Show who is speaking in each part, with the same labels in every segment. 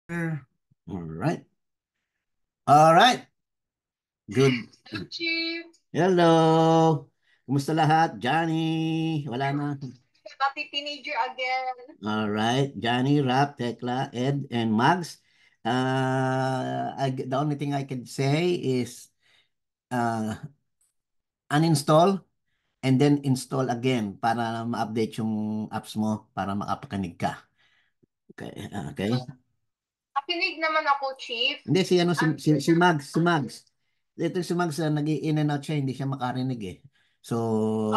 Speaker 1: All right. All right. Good.
Speaker 2: Hello, Chief.
Speaker 1: Hello. Kumusta lahat? Johnny. Wala na.
Speaker 2: Happy teenager again.
Speaker 1: All right. Johnny, Rap, Tekla, Ed, and Mags. The only thing I can say is uh, uninstall and then install again para ma-update yung apps mo para makapakinig ka. Okay. Okay.
Speaker 2: Nakinig naman ako, Chief.
Speaker 1: Hindi, si, ano,
Speaker 2: I'm
Speaker 1: si Mags, si Mags. Ito si Mags, nag-in and out siya, hindi siya makarinig eh. So,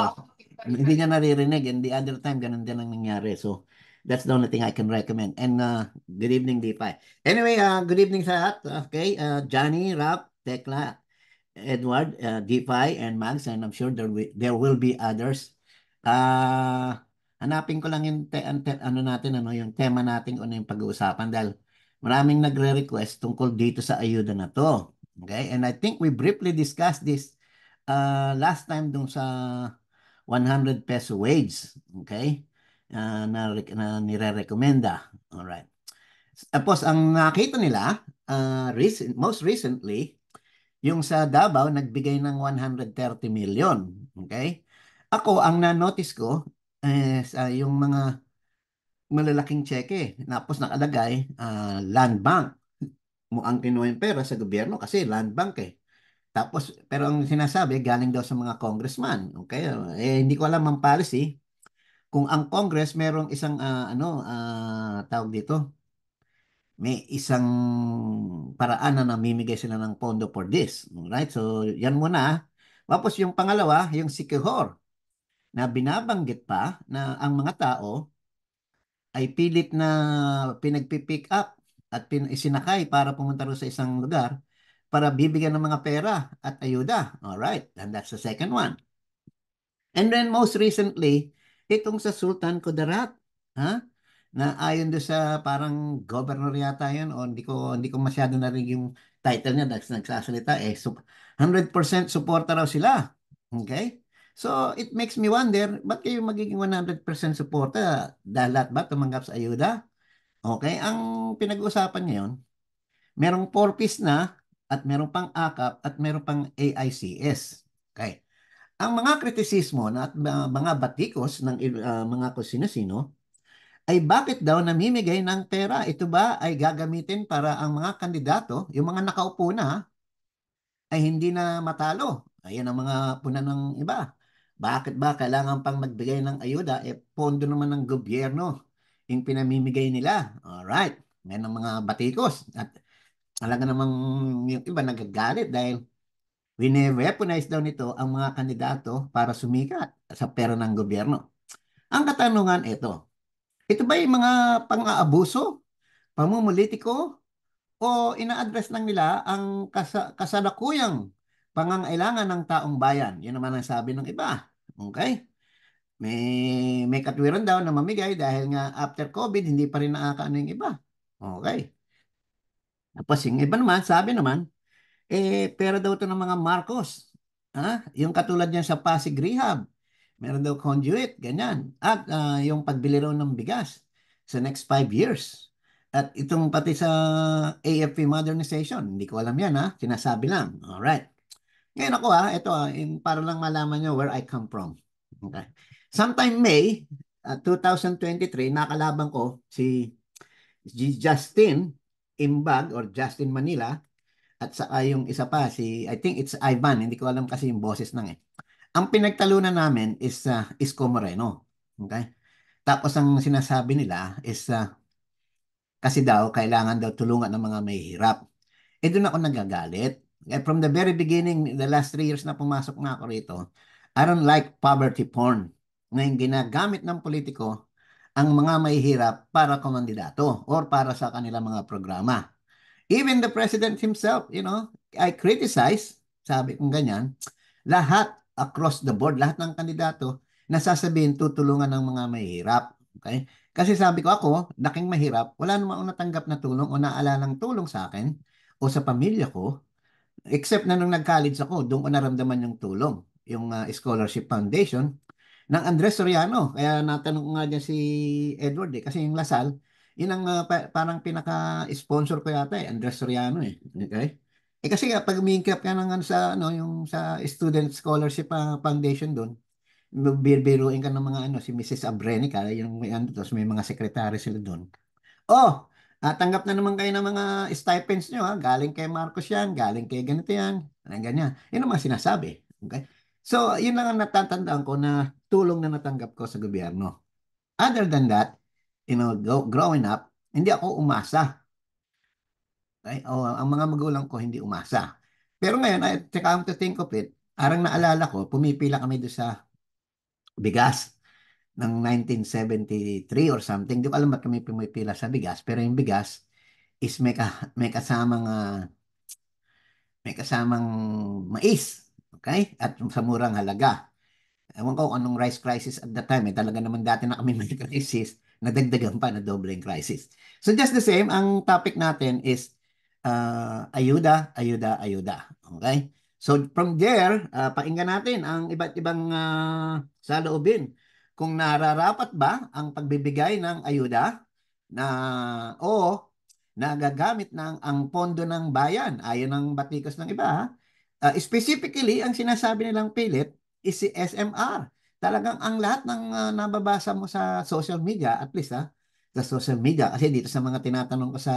Speaker 1: hindi niya naririnig. And the other time, ganun din ang nangyari. So, that's the only thing I can recommend. And good evening, D5. Anyway, good evening sa lahat. Okay, Johnny, Rap, Tekla, Edward, D5, and Mags. And I'm sure there will be others. Hanapin ko lang yung ano natin, ano, yung tema natin, ano yung pag-uusapan dahil maraming nagre-request tungkol dito sa ayuda na to. Okay? And I think we briefly discussed this last time dun sa 100 peso wage. Okay? Na nire-recommenda. Alright. Tapos, ang nakita nila, most recently, yung sa Davao, nagbigay ng 130 million. Okay? Ako, ang na-notice ko, yung mga malalaking cheque. Tapos nakalagay, land bank mo ang kinuha yung pera sa gobyerno kasi land bank eh. Tapos, pero ang sinasabi, galing daw sa mga congressman. Okay? Hindi ko alam ang policy. Kung ang Congress merong isang, tawag dito, may isang paraan na namimigay sila ng pondo for this. Right? So, yan muna. Tapos yung pangalawa, yung Sikihor, na binabanggit pa na ang mga tao ay pilit na pinagpipick up at isinakay para pumunta rin sa isang lugar para bibigyan ng mga pera at ayuda. Alright, and that's the second one. And then most recently, itong sa Sultan Kudarat, ha? Na ayon do sa parang governor yata yun o hindi ko masyado narinig yung title niya dahil nagsasalita 100% suporta raw sila. Okay? So it makes me wonder, ba't kayo magiging 100% suporta dahil lahat ba tumanggap sa ayuda? Okay, ang pinag-uusapan ngayon, merong 4 piece na at merong pang AKAP at merong pang AICS. Okay. Ang mga kritisismo na at mga batikos ng mga kung sino-sino ay bakit daw namimigay ng pera? Ito ba ay gagamitin para ang mga kandidato, yung mga nakaupo na, ay hindi na matalo? Ayan ang mga puna ng iba. Bakit ba kailangan pang magbigay ng ayuda? Pondo naman ng gobyerno yung pinamimigay nila. Alright. May ng mga batikos. At talaga namang yung iba nagagalit dahil wine-weaponize daw nito ang mga kandidato para sumikat sa pera ng gobyerno. Ang katanungan ito ba yung mga pang-aabuso, pamumulitiko, o ina-address lang nila ang kasalukuyang pangangailangan ng taong bayan? Yun naman ang sabi ng iba. Okay? May katwiran daw na mamigay dahil nga after COVID, hindi pa rin nakakaano yung iba. Okay. Tapos yung iba naman, sabi naman, pera daw ito ng mga Marcos. Yung katulad niyan sa Pasig Rehab. Meron daw conduit, ganyan. At yung pagbili raw ng bigas sa next 5 years. At itong pati sa AFP modernization, hindi ko alam yan sinasabi lang. Alright. Ngayon ako ito para lang malaman nyo where I come from. Okay. Sometime May 2023, nakalaban ko si Justin Imbag or Justin Manila at saka yung isa pa, I think it's Ivan, hindi ko alam kasi yung boses ng. Ang pinagtalunan namin is Isko Moreno. Okay? Tapos ang sinasabi nila is kasi daw, kailangan daw tulungan ng mga mahihirap. Doon ako nagagalit. From the very beginning, the last 3 years na pumasok na ako rito, I don't like poverty porn. Ngayon, ginagamit ng politiko ang mga mahihirap para kumandidato or para sa kanilang mga programa. Even the president himself, I criticize, sabi kong ganyan, lahat across the board, lahat ng kandidato, nasasabihin tutulungan ng mga mahihirap. Okay? Kasi sabi ko ako, laking mahirap, wala namang natanggap na tulong o naalalang tulong sa akin o sa pamilya ko, except na nung nag-college ako, doon ko naramdaman yung tulong, yung Scholarship Foundation ng Andres Soriano. Kaya natanong ko nga dyan si Edward kasi yung Lasal, Yun ang parang pinaka-sponsor ko yata Andres Soriano Okay? Kasi pag umingkap ka ng ano, sa ano yung sa Student Scholarship Foundation doon, biruin ka ng mga ano si Mrs. Abrenica, yung may ano, tapos may mga sekretary sila doon. Oh, tanggap na naman kayo ng mga stipends nyo, ha? Galing kay Marcos yan, galing kay ganito yan, ganyan. Yun ang mga sinasabi. Okay? So, yun lang ang natatandaan ko na tulong na natanggap ko sa gobyerno. Other than that, growing up, hindi ako umasa. Okay? O, ang mga magulang ko hindi umasa. Pero ngayon, to come to think of it, arang naalala ko, pumipila kami doon sa bigas ng 1973 or something. Di ko alam ba't kami pumipila sa bigas. Pero yung bigas is may kasamang mais. Okay? At sa murang halaga. Ewan ko kung anong rice crisis at that time. Talaga naman dati na kami may crisis. Nadagdagan pa na doble yung crisis. So just the same, ang topic natin is ayuda, ayuda, ayuda. Okay? So from there, pakinggan natin ang iba't ibang saloobin. Kung nararapat ba ang pagbibigay ng ayuda na o nagagamit ng ang pondo ng bayan ayon ng batikos ng iba. Specifically, ang sinasabi nilang pilit is si SMR. Talagang ang lahat ng nababasa mo sa social media, at least sa social media, kasi dito sa mga tinatanong ko sa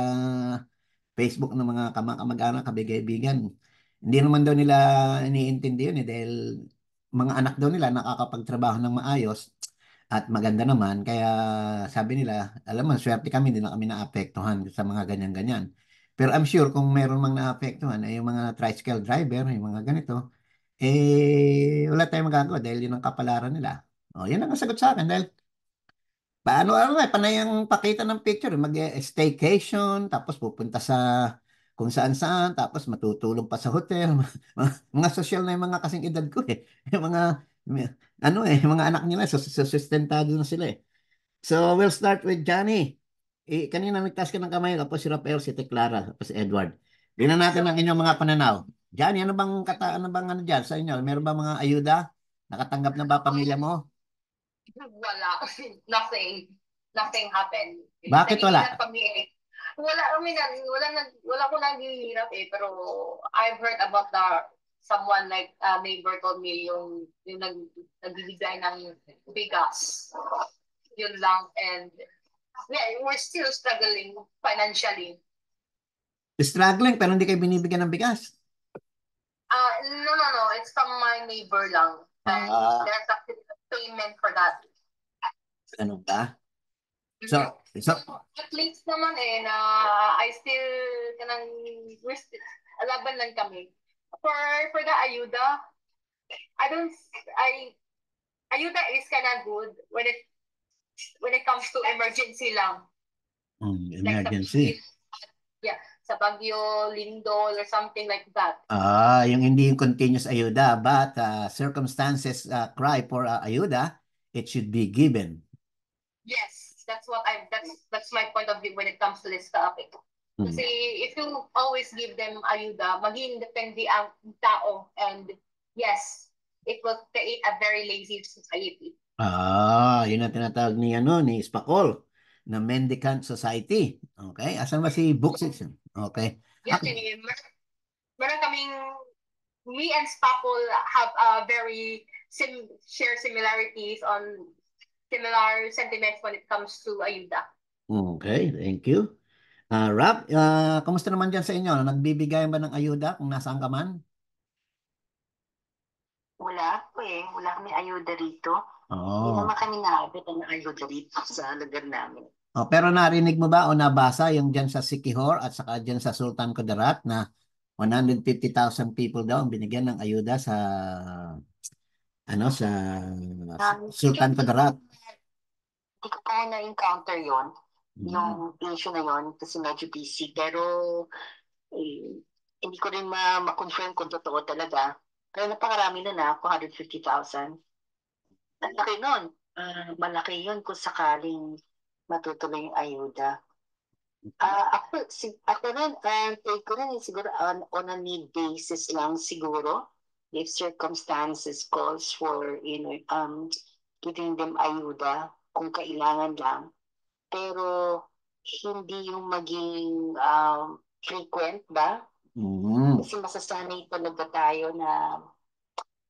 Speaker 1: Facebook ng mga kamag-anak, kabigay-bigan, hindi naman daw nila iniintindi yun dahil mga anak daw nila nakakapagtrabaho ng maayos at maganda naman. Kaya sabi nila, alam mo, swerte kami, hindi na kami naapektuhan sa mga ganyan-ganyan. Pero I'm sure kung meron mang naapektuhan ay yung mga tricycle driver, yung mga ganito, wala tayong magagawa dahil yun ang kapalaran nila. O, yun ang sagot sa akin dahil paano panay ang pakita ng picture, mag-staycation, tapos pupunta sa kung saan-saan, tapos matutulog pa sa hotel. Mga social na yung mga kasing edad ko Yung mga, mga anak nila, sustentado na sila So, we'll start with Johnny. Kanina nagtaas ka ng kamay, tapos si Rafael, si Teclara, tapos si Edward. Tingnan natin ang inyong mga pananaw. Johnny, ano bang ano dyan sa inyo? Meron ba mga ayuda? Nakatanggap na ba pamilya mo?
Speaker 2: Wala. Nothing. Nothing happened.
Speaker 1: Bakit
Speaker 2: Naghihirap
Speaker 1: wala?
Speaker 2: kami Wala, I mean, wala ko naghihirap pero I've heard about someone like neighbor told me yung nagbibigay ng bigas. Yun lang. And yeah, we're still struggling financially.
Speaker 1: Struggling pero hindi kayo binibigyan ng bigas.
Speaker 2: No. It's from my neighbor lang. And there's a payment for that.
Speaker 1: Ganun ba? So,
Speaker 2: At least naman na I still we're still, laban lang kami. For the ayuda, I don't, I, ayuda is kind of good when it comes to emergency lang. Like
Speaker 1: emergency.
Speaker 2: Sa Bagyo, Lindol, or something like that.
Speaker 1: Yung hindi yung continuous ayuda, but circumstances cry for ayuda, it should be given.
Speaker 2: Yes, that's my point of view when it comes to this topic. Kasi if you always give them ayuda, maging depende ang tao, and yes, it will create a very lazy society.
Speaker 1: Yun ang tinatawag ni Spacol na mendicant society. Okay? Asan ba si Booksits? Okay.
Speaker 2: Yeah, meron kaming, me and Spacol have very share similarities on similar sentiments when it comes to ayuda.
Speaker 1: Okay, thank you. Rap, kamusta naman dyan sa inyo? Nagbibigay ba ng ayuda kung nasaan ka man?
Speaker 3: Wala po Wala kami ayuda rito. Hindi
Speaker 1: Oh.
Speaker 3: naman kami nakabit ng ayuda rito sa lugar namin.
Speaker 1: Pero narinig mo ba o nabasa yung dyan sa Siquijor at saka dyan sa Sultan Kudarat na 150,000 people daw ang binigyan ng ayuda sa sa Sultan Kudarat?
Speaker 3: Hindi ko pa na-encounter yon yung issue na yon kasi medyo busy. Pero hindi ko rin ma-confirm kung totoo talaga. Pero napakarami na 450,000. Malaki nun. Malaki yun kung sakaling matutuloy yung ayuda. Ako rin, take ko rin siguro on a need basis lang siguro. If circumstances calls for, giving them ayuda kung kailangan lang. Pero hindi yung maging frequent ba?
Speaker 1: Mm.
Speaker 3: Kasi masasanay talaga tayo na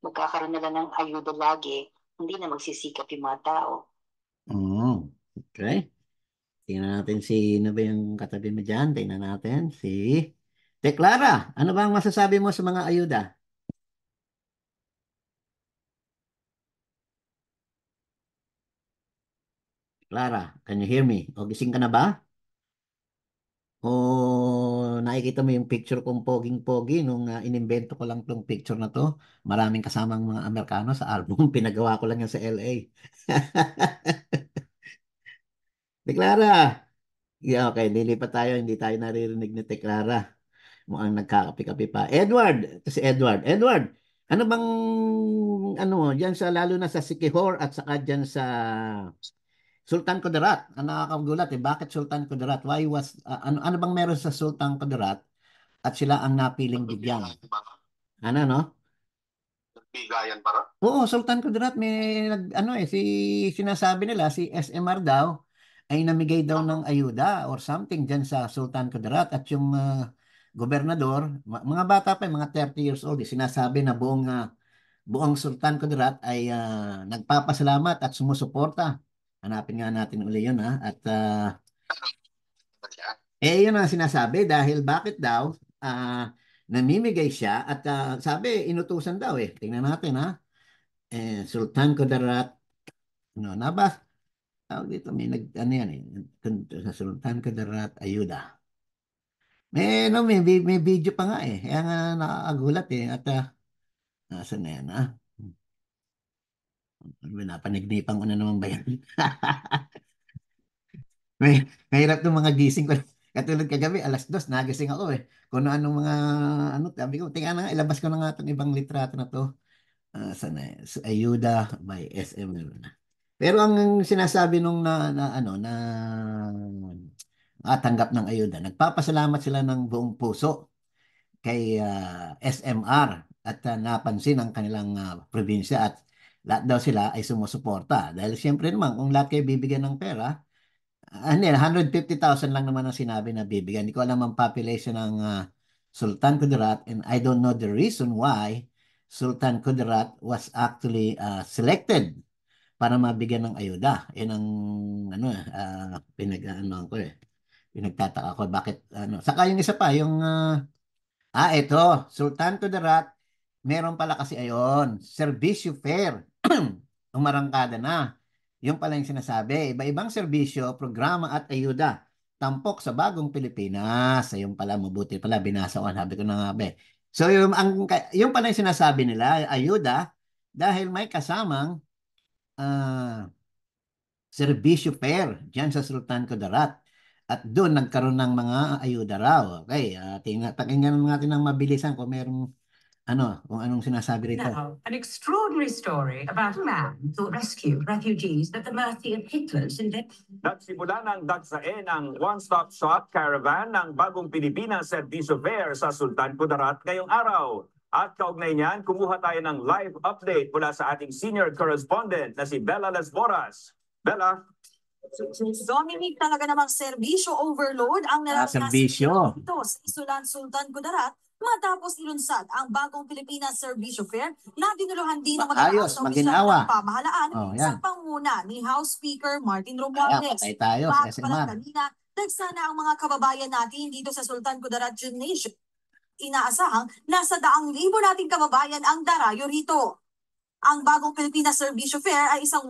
Speaker 3: magkakaroon na lang ng ayuda lagi, hindi na magsisikap yung mga tao.
Speaker 1: Mm. Okay. Tingnan natin sino ba yung katabi mo dyan. Tingnan natin si Clara. Ano ba ang masasabi mo sa mga ayuda? Clara, can you hear me? O gising ka na ba? O nakikita mo yung picture kong poging-pogi nung inimbento ko lang tong picture na to. Maraming kasamang mga Amerikano sa album. Pinagawa ko lang yan sa LA. Clara. Yeah, okay, lilipat tayo. Hindi tayo naririnig ni Clara. Mukhang nagkakapi-kapi pa. Edward! Ito si Edward. Edward, ano bang, ano mo, dyan sa, lalo na sa Sikihor at saka dyan sa Sultan Kudarat. Ang nakakagulat eh, bakit Sultan Kudarat? Why was, ano bang meron sa Sultan Kudarat at sila ang napiling bigyan? Ano, no?
Speaker 4: Bigayan para?
Speaker 1: Oo, Sultan Kudarat, may, ano eh, sinasabi nila, si SMR daw, ay namigay daw ng ayuda or something dyan sa Sultan Kudarat at yung gobernador, mga bata pa, mga 30 years old, sinasabi na buong Sultan Kudarat ay nagpapasalamat at sumusuporta. Hanapin nga natin uli yun ha. At yun ang sinasabi dahil bakit daw namimigay siya at sabi inutusan daw eh. Tingnan natin ha. Sultan Kudarat, no, nabas, tawag dito, may ano yan eh, sa Sultan Kudarat, ayuda. No, may video pa nga eh. Kaya nga nakakagulat eh. At nasan na yan ha? Napanagnipan ko na naman ba yan? Mahirap ng mga gising ko. Katulad kagabi, alas 2, nagising ako eh. Kung anong mga, ano, sabi ko, tingnan na nga, ilabas ko na nga itong ibang litrato na to. Sana, Ayuda by SML. Pero ang sinasabi nung ano, tanggap ng ayuda, nagpapasalamat sila ng buong puso kay SMR at napansin ang kanilang probinsya at lahat daw sila ay sumusuporta. Dahil siyempre naman, kung lahat kayo bibigyan ng pera, hindi, 150,000 lang naman ang sinabi na bibigyan. Hindi ko alam ang population ng Sultan Kudarat and I don't know the reason why Sultan Kudarat was actually selected para mabigyan ng ayuda. Yan ang ano pinag-ano ko eh. Pinagtataka ko bakit ano. Saka yung isa pa, yung ito, Sultan Kudarat, meron pala kasi ayon, serbisyo fair. Umarangkada na. Yung pala yung sinasabi, iba-ibang serbisyo, programa at ayuda. Tampok sa bagong Pilipinas. Ayun pala, mabuti pala, binasa ko. Sabi ko na nga, be. So, yung pala yung sinasabi nila, ayuda, dahil may kasamang ah, serbisyo fair dyan sa Sultan Kudarat. At doon nagkaroon ng mga ayuda raw. Okay, pakinggan natin ng mabilisan kung merong kung anong sinasabi rito.
Speaker 4: Now, an extraordinary story about a man who rescued refugees at the mercy of Hitler's invasion.
Speaker 5: Nagsimula ng dagsain ang one-stop shop caravan ng Bagong Pilipinas Servicio Fair sa Sultan Kudarat ngayong araw. At kaugnay niyan, kumuha tayo ng live update mula sa ating senior correspondent na si Bella Las Boras. Bella?
Speaker 6: Dominic, talaga namang serbisyo overload ang naranasan
Speaker 1: serbisyo.
Speaker 6: dito sa Isulan Sultan Kudarat matapos ilunsad ang bagong Pilipinas Serbisyo Fair na dinuluhan din ng
Speaker 1: Ayos,
Speaker 6: matataas na opisyal
Speaker 1: maginawa.
Speaker 6: ng pamahalaan sa
Speaker 1: Yan.
Speaker 6: panguna ni House Speaker Martin
Speaker 1: Kaya
Speaker 6: Romualdez.
Speaker 1: patay tayo sa
Speaker 6: Bago pa lang
Speaker 1: SMR.
Speaker 6: kanina, nagsana ang mga kababayan natin dito sa Sultan Kudarat Gymnasium. Inaasahang nasa 100,000 nating kababayan ang darayo rito. Ang bagong Pilipinas Serbisyo Fair ay isang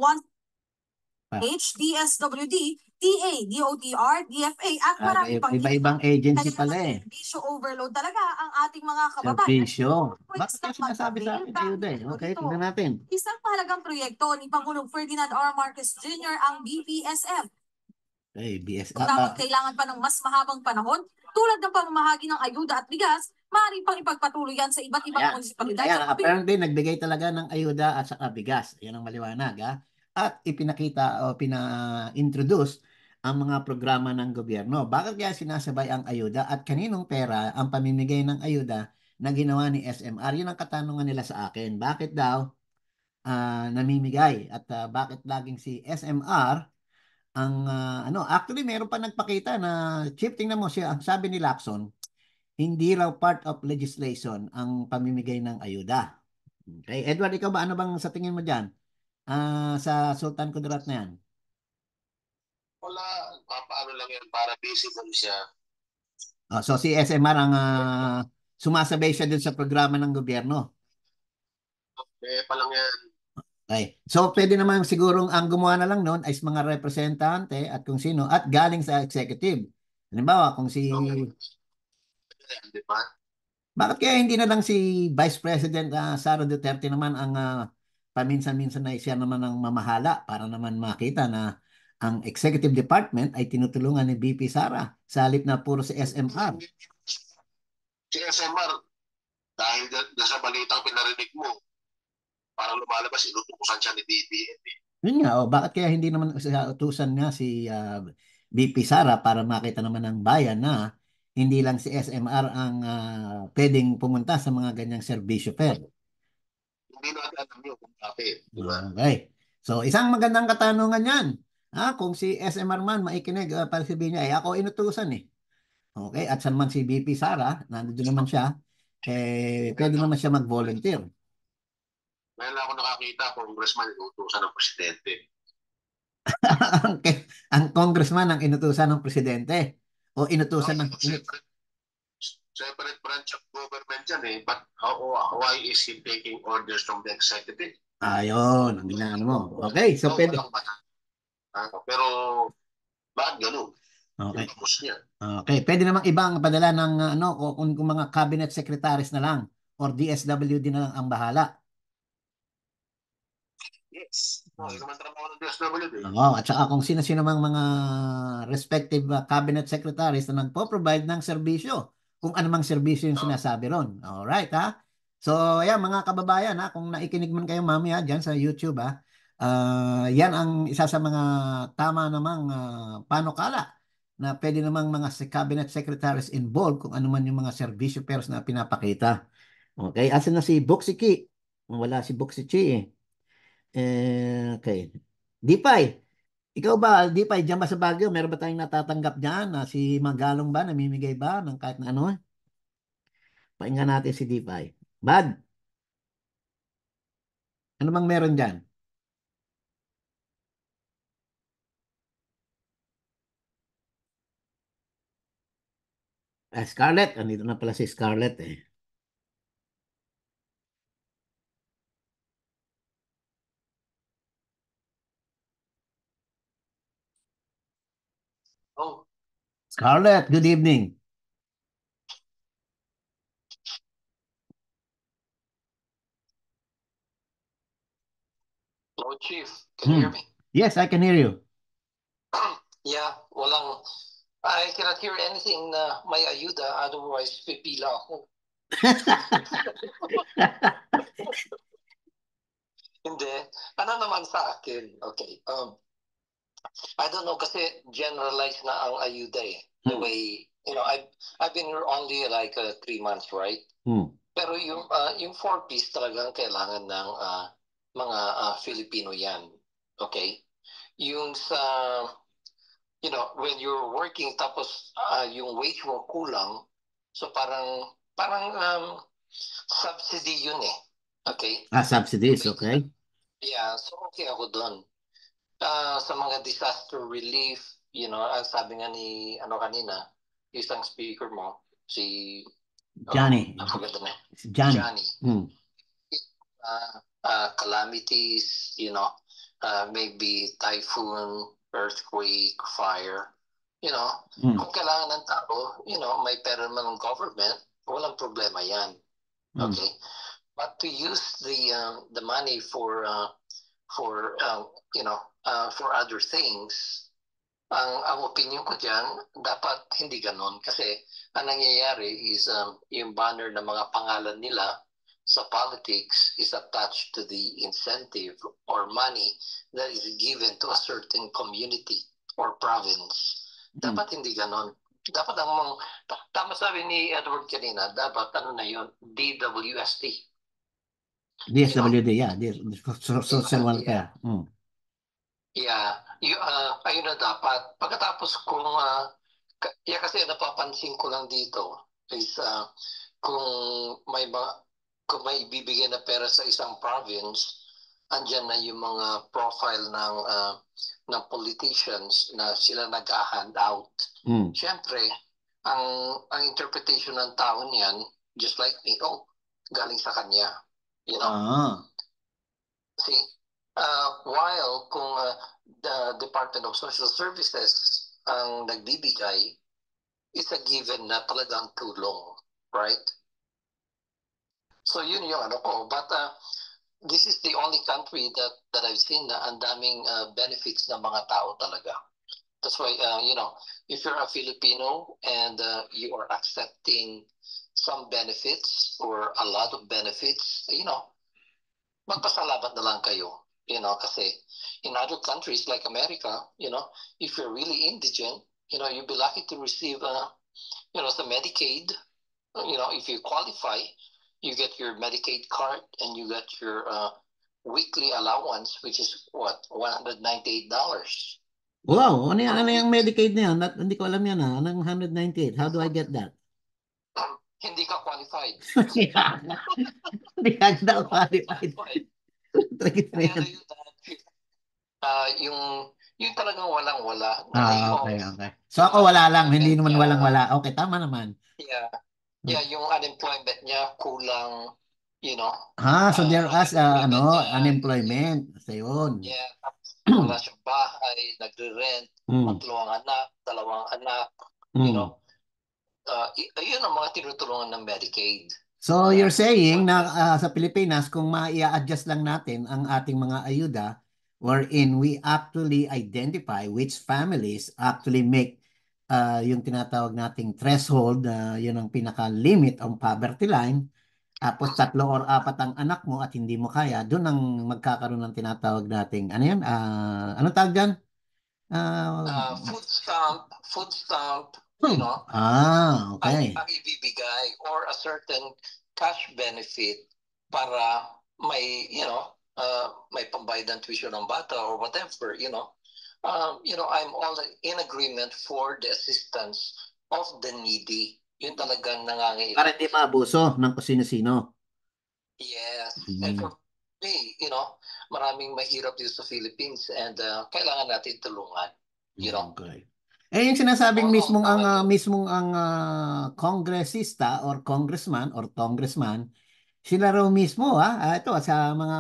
Speaker 6: HDSWD, TA, DOTR, DFA at marami pang
Speaker 1: Iba-ibang agency
Speaker 6: kaya
Speaker 1: pala eh.
Speaker 6: serbisyo overload talaga ang ating mga kababayan.
Speaker 1: Serbisyo. Bakit yung sinasabi sa akin ayuda eh? Okay, tingnan natin.
Speaker 6: Isang mahalagang proyekto ni Pangulong Ferdinand R. Marcos Jr. ang BPSF.
Speaker 1: Okay, BS.
Speaker 6: Kung kailangan pa ng mas mahabang panahon, tulad ng pamamahagi ng ayuda at bigas, maaari pang ipagpatuloy yan sa iba't ibang munisipalidad.
Speaker 1: Apparently, nagbigay talaga ng ayuda at saka bigas. Yan ang maliwanag. At ipinakita o pina-introduce ang mga programa ng gobyerno. Bakit kaya sinasabay ang ayuda at kaninong pera ang pamimigay ng ayuda na ginawa ni SMR? Yun ang katanungan nila sa akin. Bakit daw namimigay at bakit laging si SMR actually meron pa nagpakita na Chief, tingnan mo siya, ang sabi ni Lacson, hindi raw part of legislation ang pamimigay ng ayuda. Okay, Edward, ikaw ba ano bang sa tingin mo diyan? Sa Sultan Kudarat na yan?
Speaker 7: Wala, papaano lang yan para visible siya.
Speaker 1: So si SMR ang sumasabay siya dun sa programa ng gobyerno.
Speaker 7: Pa lang yan.
Speaker 1: Okay. So, pwede naman sigurong ang gumawa na lang noon ay mga representante at kung sino at galing sa executive. Halimbawa, kung si...
Speaker 7: Di ba?
Speaker 1: Bakit kaya hindi na lang si Vice President Sara Duterte naman ang paminsan-minsan na siya naman ang mamahala para naman makita na ang executive department ay tinutulungan ni VP Sara sa halip na puro si SMR.
Speaker 7: Si SMR, dahil sa balitang pinarinig mo, parang lumalabas, inutukusan siya ni BBM.
Speaker 1: Yun nga, bakit kaya hindi naman utusan nga si VP Sara para makita naman ng bayan na hindi lang si SMR ang pwedeng pumunta sa mga ganyang serbisyo fair.
Speaker 7: Hindi natin alam yun kung bakit. Diba?
Speaker 1: Okay. So, isang magandang katanungan yan. Kung si SMR man maikinig, para sabihin niya, ako inutusan eh. Okay, at saan man si VP Sara, nandun naman siya, pwede naman siya mag-volunteer.
Speaker 7: Ngayon ako nakakita, congressman inutusan ng presidente.
Speaker 1: Ang congressman ang inutusan ng presidente o inutusan ng...
Speaker 7: Separate branch of government yan eh. But why is he taking orders from the executive?
Speaker 1: Ayun, ang ginano mo. Okay, so pwede...
Speaker 7: Pero, bakit ganun?
Speaker 1: Okay. Okay, pwede namang ibang padala ng kung mga cabinet secretaries na lang or DSWD na lang ang bahala.
Speaker 7: Yes. Naman trabaho ng DSWD.
Speaker 1: At saka kung sino-sino mang mga respective cabinet secretaries na nagpo-provide ng serbisyo, kung anumang serbisyo yung sinasabi ron. Alright, ha? So, yan mga kababayan, kung naikinig man kayo mamaya dyan sa YouTube, yan ang isa sa mga tama namang panukala na pwede namang mga cabinet secretaries involved kung ano man yung mga serbisyo pairs na pinapakita. Okay, asan na si Boxiki? Wala si Boxiki eh. Okay. Dipay, ikaw ba, Dipay, dyan ba sa Baguio, meron ba tayong natatanggap dyan? Si Magalong ba, namimigay ba ng kahit na ano? Pahinga natin si Dipay. Bad, ano bang meron dyan? Scarlett, andito na pala si Scarlett eh.
Speaker 7: Oh.
Speaker 1: Scarlett, good evening.
Speaker 7: Hello, Chief. Can you hear me?
Speaker 1: Yes, I can hear you.
Speaker 7: Yeah, I cannot hear anything na may ayuda, otherwise pipila ako. Hindi. Ano naman sa akin? Okay. I don't know kasi generalized na ang ayuda eh. The way, I've been here only like 3 months, right? Pero yung 4-piece talagang kailangan ng mga Filipino yan. Okay? Yung sa, when you're working tapos yung wage mo kulang, so parang subsidy yun eh. Okay?
Speaker 1: Subsidies, okay.
Speaker 7: Yeah, so okay ako doon. Sa mga disaster relief, sabi nga ni kanina, isang speaker mo, si
Speaker 1: Johnny.
Speaker 7: Si Johnny. Calamities, maybe typhoon, earthquake, fire. Kung kailangan ng tao, may pera man ng government, walang problema yan. Okay? But to use the money for other things, ang opinion ko dyan, dapat hindi ganon. Kasi ang nangyayari is yung banner ng mga pangalan nila sa politics is attached to the incentive or money that is given to a certain community or province. Dapat hindi ganon. Dapat tama sabi ni Edward kanina, dapat na yun, DWST.
Speaker 1: DSWD, yeah. Social welfare.
Speaker 7: Yeah. ayun na dapat. Pagkatapos kung, kasi napapansin ko lang dito is kung may kung may ibibigay na pera sa isang province, andyan na yung mga profile ng politicians na sila nag-hand out. Siyempre, ang interpretation ng tao niyan, just like me, galing sa kanya. You know? See, while kung the Department of Social Services ang nagbibigay, it's a given na talagang tulong, right? So yun yung ano ko. But this is the only country that I've seen na ang daming benefits ng mga tao talaga. That's why, if you're a Filipino and you are accepting some benefits or a lot of benefits, magpasalamat na lang kayo. Kasi in other countries like America, if you're really indigent, you'll be lucky to receive, some Medicaid. If you qualify, you get your Medicaid card and you get your weekly allowance, which is what, $198.
Speaker 1: Wow, ano yung Medicaid na yan? Hindi ko alam yan Anong 198? How do I get that?
Speaker 7: Hindi ka qualified.
Speaker 1: Hindi ka daw qualified.
Speaker 7: Yung talagang walang-wala.
Speaker 1: Okay. So ako wala lang, hindi naman walang-wala. Okay, tama naman.
Speaker 7: Yeah, yung unemployment niya kulang,
Speaker 1: so there as unemployment. So yun.
Speaker 7: Yeah, wala siyang bahay, nagre-rent, 3 anak, 2 anak, yun ang mga tinutulungan ng Medicaid.
Speaker 1: So you're saying na sa Pilipinas, kung maia-adjust lang natin ang ating mga ayuda, wherein we actually identify which families actually make yung tinatawag nating threshold, yun ang pinaka-limit ang poverty line, tapos 3 or 4 ang anak mo at hindi mo kaya, doon ang magkakaroon ng tinatawag nating, ano yan? Ano tawag dyan?
Speaker 7: Food stamp,
Speaker 1: okay.
Speaker 7: ang ibibigay or a certain cash benefit para may, may pambayad ng tuition ng bata or whatever, I'm all in agreement for the assistance of the needy. Yun talagang nangangailangan.
Speaker 1: Para hindi maabuso ng sino-sino.
Speaker 7: Yes. And for me, maraming mahirap dito sa Philippines and kailangan natin tulungan.
Speaker 1: Okay. Yung sinasabing mismong ang kongresista or congressman sila raw mismo ito sa mga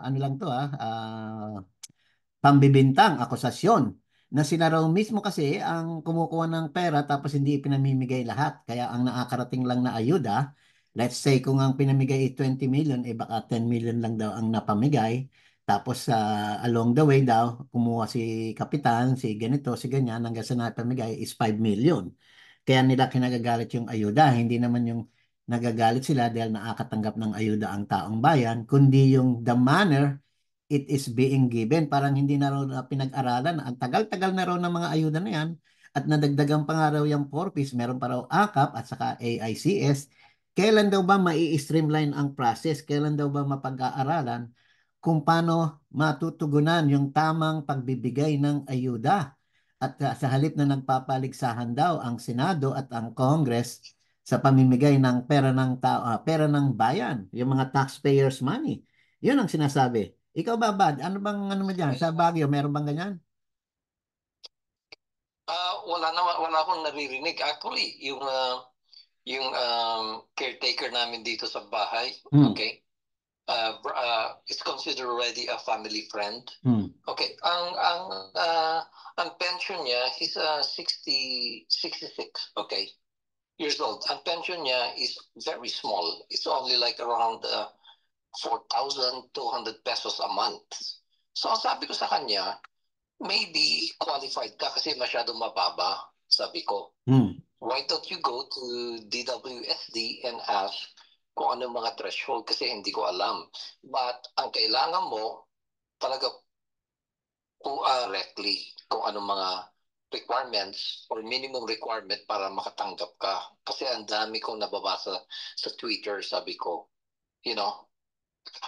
Speaker 1: ano lang to pambibintang akusasyon na sila raw mismo kasi ang kumukuha ng pera tapos hindi pinamimigay lahat. Kaya ang nakakarating lang na ayuda, let's say kung ang pinamigay ay 20 million, baka 10 million lang daw ang napamigay. Tapos along the way daw, kumuha si kapitan, si ganito, si ganyan, hanggang sa napamigay is 5 million. Kaya nila kinagagalit yung ayuda. Hindi naman yung nagagalit sila dahil nakakatanggap ng ayuda ang taong bayan, kundi yung the manner it is being given. Parang hindi na raw pinag-aralan. Ang tagal-tagal na raw ng mga ayuda na yan at nadagdagan pa nga raw yung 4Ps, meron pa raw AKAP at saka AICS. Kailan daw ba mai-streamline ang process? Kailan daw ba mapag-aaralan kung paano matutugunan yung tamang pagbibigay ng ayuda? At sa halip na nagpapaligsahan daw ang Senado at ang Congress sa pamimigay ng pera ng tao, pera ng bayan, yung mga taxpayers' money. Yun ang sinasabi. Ikaw ba, Bad? Ano bang ano mo dyan? Sa Baguio, meron bang ganyan?
Speaker 7: Wala akong naririnig. Actually, yung caretaker namin dito sa bahay, okay? It's considered already a family friend. Okay, ang pension niya is 66, okay, years old. Ang pension niya is very small. It's only like around 4,200 pesos a month. So ang sabi ko sa kanya, maybe qualified ka kasi masyadong mababa, sabi ko. Why don't you go to DWSD and ask kung ano mga threshold kasi hindi ko alam. But ang kailangan mo talaga directly kung anong mga requirements or minimum requirement para makatanggap ka. Kasi ang dami kong nababasa sa Twitter, sabi ko,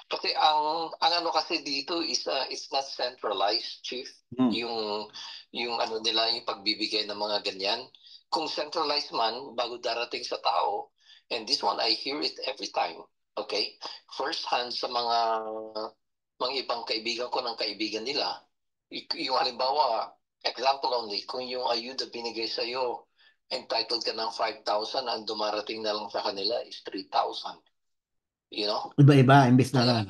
Speaker 7: Kasi ang ano kasi dito is it's not centralized, Chief. Yung ano nila, yung pagbibigay ng mga ganyan. Kung centralized man, bago darating sa tao, and this one I hear it every time. Okay? First hand sa mga ibang kaibigan ko ng kaibigan nila. Yung halimbawa, example only, kung yung ayuda binigay sa'yo, entitled ka ng 5,000, ang dumarating na lang sa kanila is 3,000. You know?
Speaker 1: Iba-iba, imbis na lang.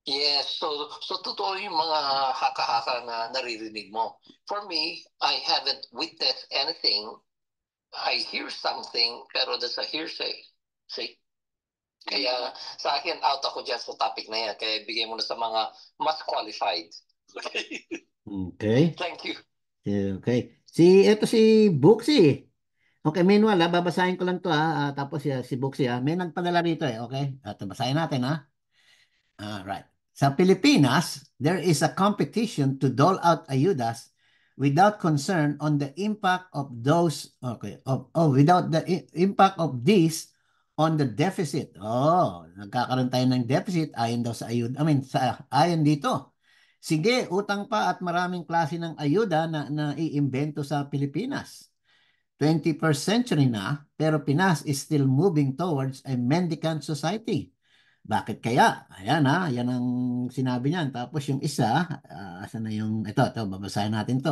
Speaker 7: Yes, so totoo yung mga haka-haka na naririnig mo. For me, I haven't witnessed anything. I hear something, pero that's a hearsay. See? Kaya sa akin, out ako dyan sa topic na yan. Kaya bigay mo na sa mga mas qualified. Okay?
Speaker 1: Okay.
Speaker 7: Thank you.
Speaker 1: Okay. Ito si Buxi. Okay, meanwhile, babasahin ko lang to tapos si Buxi may nagpadala rito okay? At basahin natin Right. Sa Pilipinas, there is a competition to dole out ayudas without concern on the impact of those, without the impact of this on the deficit. Nagkakaroon tayo ng deficit ayon daw sa ayuda. Ayon dito. Sige, utang pa at maraming klase ng ayuda na naiimbento sa Pilipinas. 21st century na, pero Pinas is still moving towards a mendicant society. Bakit kaya? Ayan yan ang sinabi niyan. Tapos yung isa, asan na yung, ito, babasahin natin to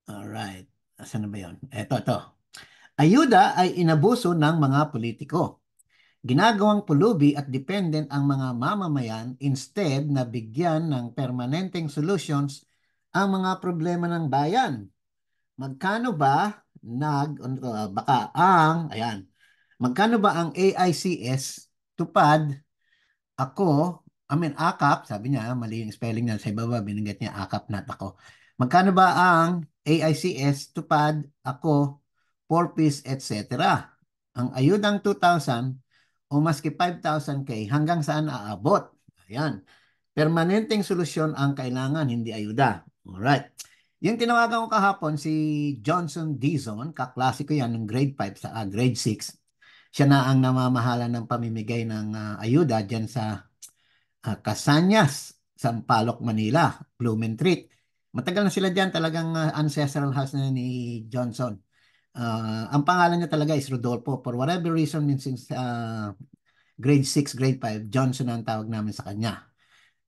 Speaker 1: Alright. Asan na ba yun? Ito. Ayuda ay inabuso ng mga politiko. Ginagawang pulubi at dependent ang mga mamamayan instead na bigyan ng permanenteng solutions ang mga problema ng bayan. Magkano ba magkano ba ang AICS tupad AKAP, sabi niya, mali yung spelling niya sa ibaba, binigyan niya AKAP not ako. Magkano ba ang AICS, tupad, ako, 4-piece, etc. Ang ayudang 2,000 o maski 5,000K hanggang saan aabot? Ayan. Permanenteng solusyon ang kailangan, hindi ayuda. Alright. Yung tinawagan ko kahapon, si Johnson Dizon, kaklase ko yan ng grade 5 sa grade 6. Siya na ang namamahala ng pamimigay ng ayuda dyan sa Casanyas, Sampaloc, Manila, Blumentritt. Matagal na sila dyan, talagang ancestral house na ni Johnson. Ang pangalan niya talaga is Rodolfo. For whatever reason, since grade 6, grade 5, Johnson ang tawag namin sa kanya.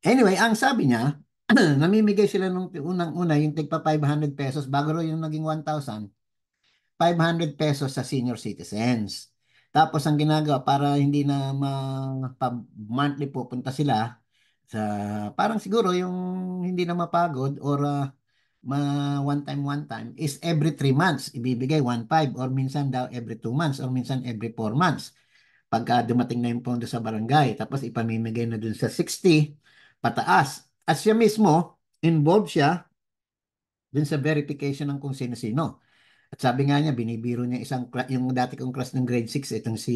Speaker 1: Anyway, ang sabi niya, namimigay sila nung unang-una yung tigpa 500 pesos bago rin yung naging 1,000, 500 pesos sa senior citizens. Tapos ang ginagawa para hindi na monthly pupunta sila sa parang siguro yung hindi na mapagod or one time is every 3 months ibibigay 1,500 or minsan daw every 2 months or minsan every 4 months. Pagka dumating na yung pondo sa barangay tapos ipamimigay na dun sa 60 pataas. At siya mismo involved siya dun sa verification ng kung sino-sino. At sabi nga niya, binibiro niya yung dati kong class ng grade 6, itong si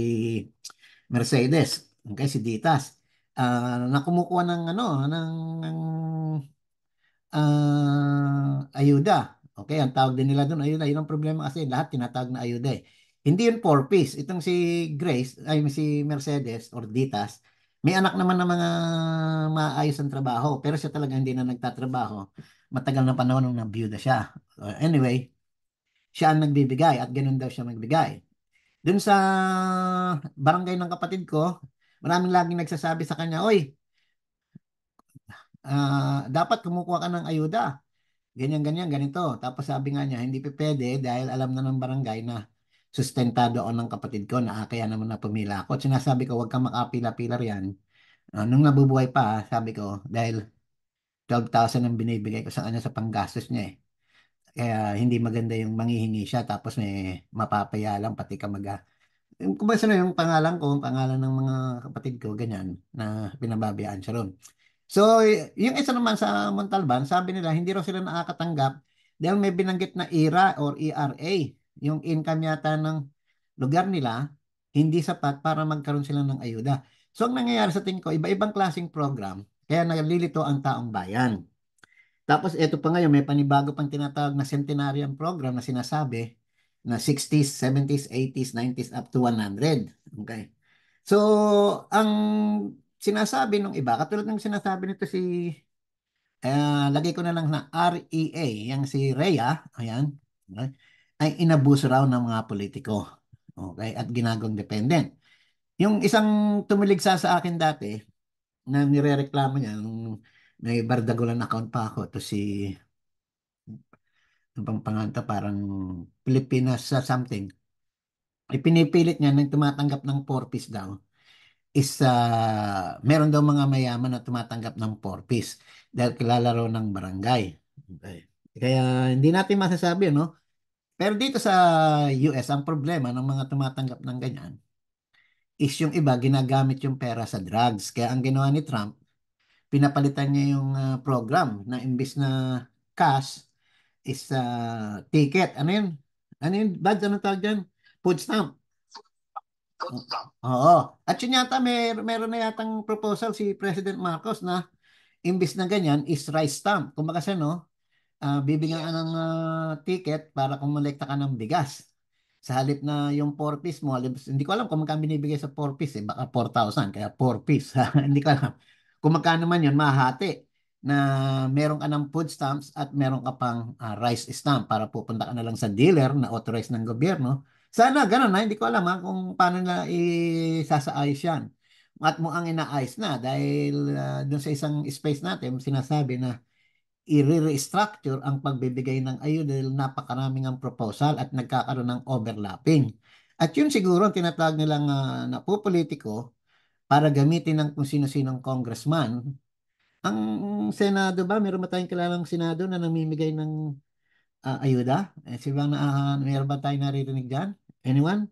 Speaker 1: Mercedes, okay, si Ditas, na kumukuha ng ayuda. Okay, ang tawag din nila doon, ayuda. Yun ang problema kasi lahat tinatawag na ayuda Hindi yun 4-piece. Itong si Grace, si Mercedes or Ditas, may anak naman na mga maayos ang trabaho, pero siya talaga hindi na nagtatrabaho. Matagal na panahon nung nabiyuda siya. Anyway, siya ang nagbibigay at ganun daw siya magbigay. Dun sa barangay ng kapatid ko, maraming laging nagsasabi sa kanya, "Oy, dapat kumukuha ka ng ayuda. Ganyan, ganito." Tapos sabi nga niya, hindi pa pwede dahil alam na ng barangay na sustentado ako ng kapatid ko na kaya naman na pumila ako. At sinasabi ko, huwag kang makapila-pilar yan. Nung nabubuhay pa, sabi ko, dahil 12,000 ang binibigay ko sa kanya sa panggastos niya Kaya hindi maganda yung manghihingi siya tapos may mapapaya lang pati ka kung basta na yung pangalan ko, pangalan ng mga kapatid ko, ganyan, na pinababayaan siya ron. So, yung isa naman sa Montalban, sabi nila, hindi raw sila nakakatanggap dahil may binanggit na IRA or ERA. Yung income yata ng lugar nila, hindi sapat para magkaroon sila ng ayuda. So, ang nangyayari sa tingin ko, iba-ibang klaseng program, kaya nalilito ang taong bayan. Tapos ito pa ngayon, may panibago pang tinatawag na centenarian program na sinasabi na 60s, 70s, 80s, 90s up to 100. Okay. So, ang sinasabi ng iba, katulad ng sinasabi nito si, lagay ko na lang na REA, yang si Rhea, ayan, okay, ay inabuso raw ng mga politiko. Okay, at ginagawang dependent. Yung isang tumiligsa sa akin dati, na nirereklamo niya, nung may Bardagulan account pa ako, to si, ano bang pangalan to, parang Pilipinas sa something. Ipinipilit niya nang tumatanggap ng 4 piece daw is meron daw mga mayaman na tumatanggap ng 4 piece dahil kilala raw ng barangay. Okay. Kaya hindi natin masasabi, no? Pero dito sa US, ang problema ng mga tumatanggap ng ganyan is yung iba ginagamit yung pera sa drugs. Kaya ang ginawa ni Trump, pinapalitan niya yung program na imbis na cash is ticket. Ano yun? Ano yun? Badge, ano tawag dyan? Food stamp. Oo. At yun yata, meron na yatang proposal si President Marcos na imbis na ganyan is rice stamp. Kumbaga siya, no? Bibigyan ka ng ticket para kumolekta ka ng bigas. Sa halip na yung 4 piece mo, hindi ko alam kung magkano binibigay sa 4 piece eh. Baka 4,000, kaya 4 piece. Hindi ko alam. Kung magkano man yun, mahati na meron ka ng food stamps at meron ka pang rice stamp para pupunta ka na lang sa dealer na authorized ng gobyerno. Sana ganun na, hindi ko alam kung paano na isasaayos yan. At mukhang inaayos na dahil dun sa isang space natin, sinasabi na i-restructure ang pagbibigay ng ayuda dahil napakaraming ang proposal at nagkakaroon ng overlapping. At yun siguro ang tinatawag nilang napupolitiko para gamitin ng kung sino-sinong congressman. Ang Senado ba, meron ba tayong kilalang Senado na namimigay ng ayuda? Meron ba tayong naririnig dyan? Anyone?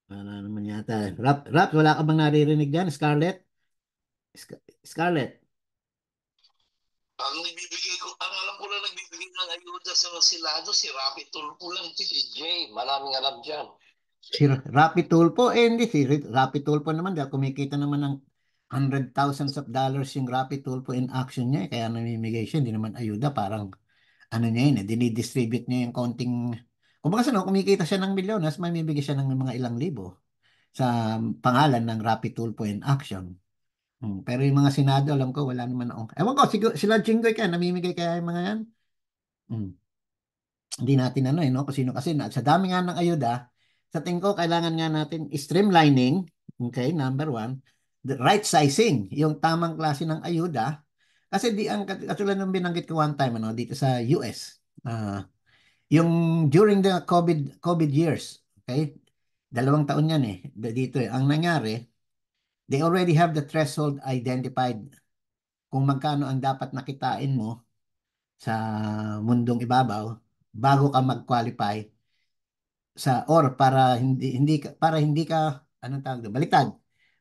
Speaker 1: Wala naman yata. Rap, wala ka bang naririnig dyan? Scarlett? Scarlett?
Speaker 7: Ang alam ko lang nagbibigay ng ayuda sa Senado, si Rapi Tulfo lang, si Jay. Maraming alam dyan.
Speaker 1: Si Rapi Tulfo, hindi. Si Rapi Tulfo naman, dahil kumikita naman ng hundred thousands of dollars yung Rapi Tulfo in action niya. Kaya namimigay siya, hindi naman ayuda. Parang, ano niya yun, dinidistribute niya yung konting, kung baka sano, kumikita siya ng milyones, may bibigay siya ng mga ilang libo sa pangalan ng Rapi Tulfo in action. Pero yung mga Senado, alam ko, wala naman ako. Ewan ko, sila Jinggoy kaya, namimigay kaya yung mga yan? Hmm. Hindi natin ano no? Kung sino kasi sa dami nga ng ayuda, sa tingin ko, kailangan nga natin streamlining, okay, number one, the right sizing, yung tamang klase ng ayuda, kasi di ang katulad ng binanggit ko one time, dito sa US, yung during the COVID years, okay, 2 taon yan dito ang nangyari, they already have the threshold identified kung magkano ang dapat nakitain mo sa mundong ibabaw bago ka mag-qualify or para hindi ka anong tawag doon? Baliktad.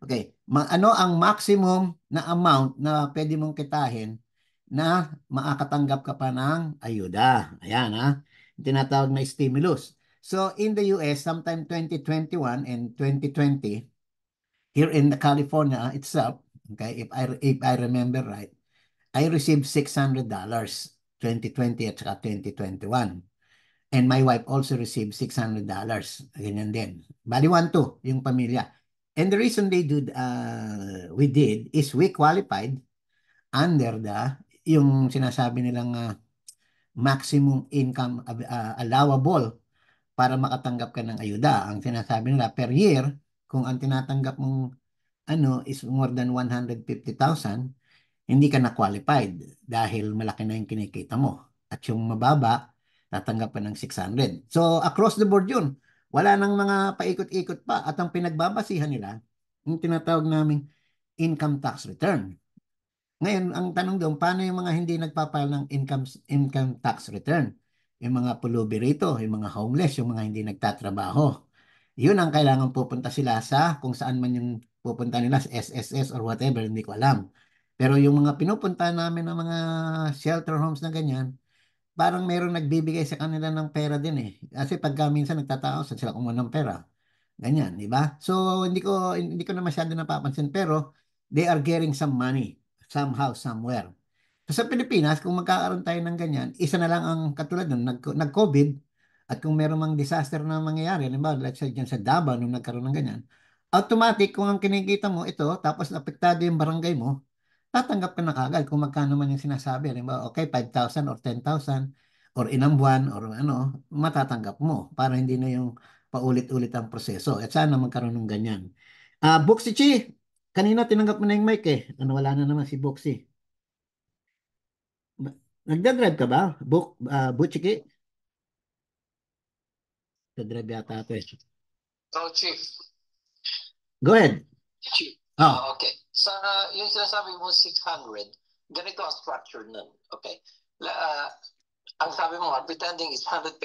Speaker 1: Okay, ano ang maximum na amount na pwede mong kitahin na makakatanggap ka pa ng ayuda. Ayan tinatawag na stimulus. So in the US sometime 2021 and 2020 here in California itself, okay, if I remember right, I received $600 2020 at saka 2021. And my wife also received $600. Ganyan din. Bali, 1-2 yung pamilya. And the reason we did is we qualified under yung sinasabi nilang maximum income allowable para makatanggap ka ng ayuda. Ang sinasabi nila per year, kung ang tinatanggap mong is more than 150,000, hindi ka na qualified dahil malaki na yung kinikita mo. At yung mababa, tatanggap ka ng 600. So, across the board yun. Wala nang mga paikot-ikot pa. At ang pinagbabasihan nila, yung tinatawag naming income tax return. Ngayon, ang tanong doon, paano yung mga hindi nagpapile ng income tax return? Yung mga pulubi rito, yung mga homeless, yung mga hindi nagtatrabaho. Yun ang kailangan pupunta sila sa kung saan man yung pupunta nila sa SSS or whatever, hindi ko alam. Pero yung mga pinupunta namin ng mga shelter homes na ganyan, parang mayroong nagbibigay sa kanila ng pera din Kasi pagka minsan nagtatao, saan sila kumuha ng pera? Ganyan, di ba? So, hindi ko na masyado napapansin, pero they are getting some money somehow, somewhere. So, sa Pilipinas, kung magkakaroon tayo ng ganyan, isa na lang ang katulad nun, nag-COVID, at kung meron mang disaster na mangyayari, halimbawa, let's say dyan sa Davao, nung nagkaroon ng ganyan, automatic kung ang kinikita mo ito, tapos apektado yung barangay mo, tatanggap ka na kagad kung magkano man yung sinasabi. Halimbawa, okay, 5,000 or 10,000 or ilang buwan or ano, matatanggap mo para hindi na yung paulit-ulit ang proseso. At sana magkaroon ng ganyan. Buxi Chi, kanina tinanggap mo na yung mic eh. Ano, wala na naman si Buxi. Nagdadrive ka ba? Butchiki? Nagdadrive yata ito eh.
Speaker 7: So, Chief.
Speaker 1: Go ahead.
Speaker 7: Chief.
Speaker 1: Oh.
Speaker 7: Okay. Sa yung sinasabi mo 600, ganito ang structure nun. Okay. Ang sabi mo, pretending is $150,000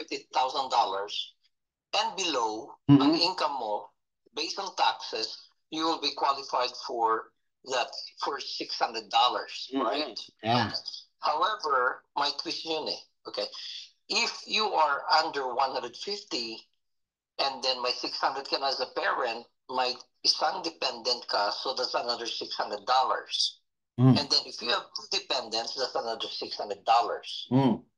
Speaker 7: and below, ang income mo, based on taxes, you will be qualified for that for $600, right?
Speaker 1: Yeah.
Speaker 7: Okay. However, my twist yun eh. Okay. If you are under 150 and then may 600 ka na as a parent, may isang dependent ka, so that's another $600. And then if you have two dependents, that's another $600.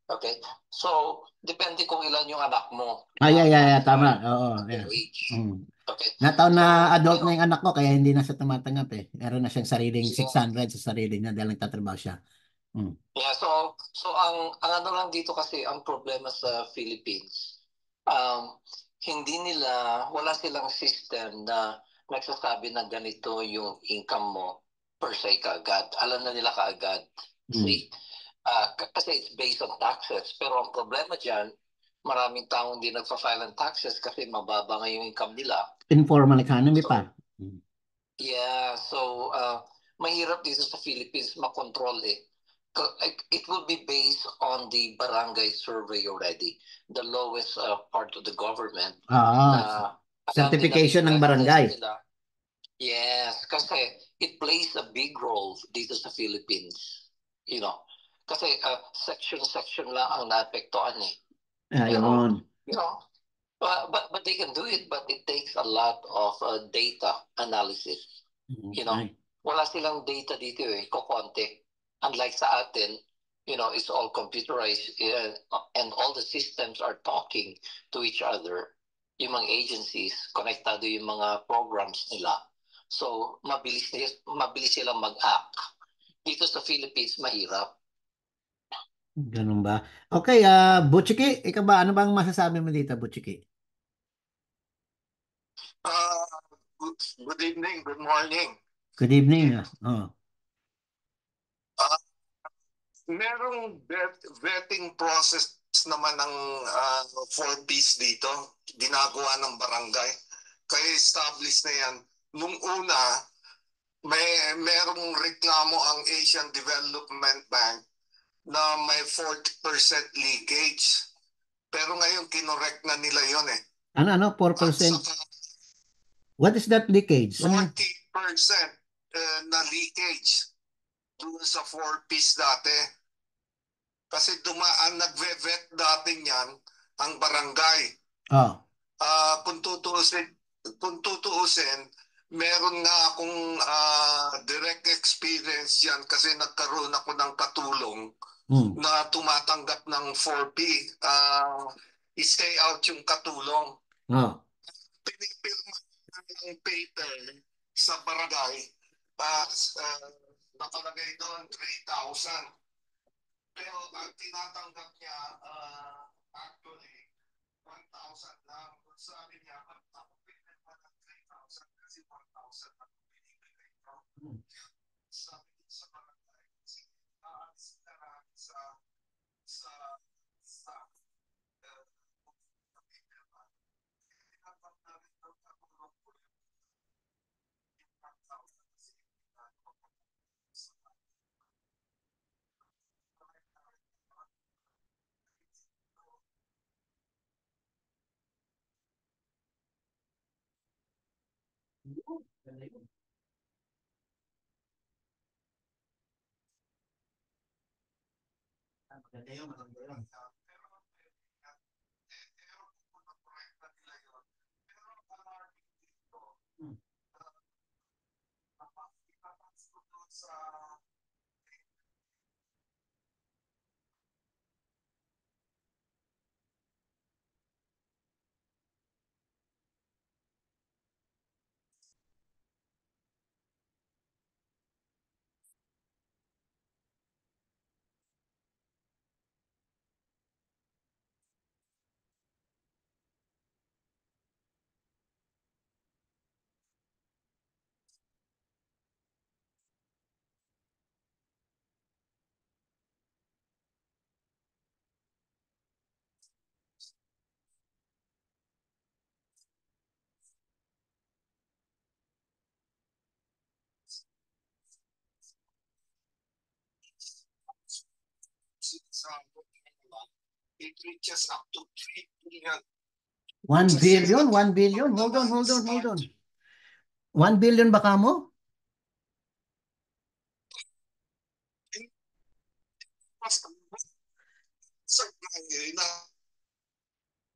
Speaker 7: Okay? So, depende kung ilan yung anak mo.
Speaker 1: Yeah. Tama. Oo. Yeah.
Speaker 7: Okay.
Speaker 1: Nataon na
Speaker 7: So,
Speaker 1: adult na yung anak ko, kaya hindi na siya tumatanggap eh. Meron na siyang sariling 600 sa sarili niya dahil nagtatrabaho siya.
Speaker 7: Yeah, so ang ano lang dito kasi ang problema sa Philippines, hindi nila, wala silang system na nagsasabi na ganito yung income mo per se kaagad. Alam na nila kaagad. See? Kasi it's based on taxes. Pero ang problema dyan, maraming taong hindi nagpa-file ng taxes kasi mababa nga yung income nila.
Speaker 1: Informal economy pa.
Speaker 7: Yeah, so mahirap dito sa Philippines makontrol eh. It will be based on the barangay survey already, the lowest part of the government.
Speaker 1: Certification ng barangay.
Speaker 7: Yes, kasi it plays a big role dito sa Philippines. You know, kasi section lang ang naapektuhan eh.
Speaker 1: Ayun.
Speaker 7: You know, but they can do it, but it takes a lot of data analysis. You know, wala silang data dito eh, kukonti. Unlike sa atin, you know, it's all computerized and all the systems are talking to each other. Yung mga agencies, konektado yung mga programs nila. So, mabilis silang mag-act. Dito sa Philippines, mahirap.
Speaker 1: Ganun ba? Okay, Butchiki, ikaw ba? Ano bang masasabi mo dito, Butchiki?
Speaker 8: Good evening, good morning.
Speaker 1: Good evening.
Speaker 8: Merong vetting process naman ng 4Ps dito, ginagawa ng barangay. Kaya established na yan. Nung una, merong reklamo ang Asian Development Bank na may 40% leakage. Pero ngayon, kinorek na nila yon eh.
Speaker 1: Ano? 4%? What is that leakage?
Speaker 8: 40% na leakage doon sa 4Ps dati. Kasi nagve-vet dati niyan ang barangay. Kung tutuusin, meron nga akong direct experience yan kasi nagkaroon ako ng katulong na tumatanggap ng 4P. Stay out yung katulong. Pinipirma ng paper sa barangay, nakalagay doon 3,000. Pero ang tinatanggap niya, actually, 1,000 lang. Sabi niya, ako pinipirma ng 3,000 kasi 1,000 na pinipigay ko. Sabi niya sa barangay, aalis ka na sa it reaches up to 3 billion.
Speaker 1: 1 billion? 1 billion? Hold on. 1 billion baka mo?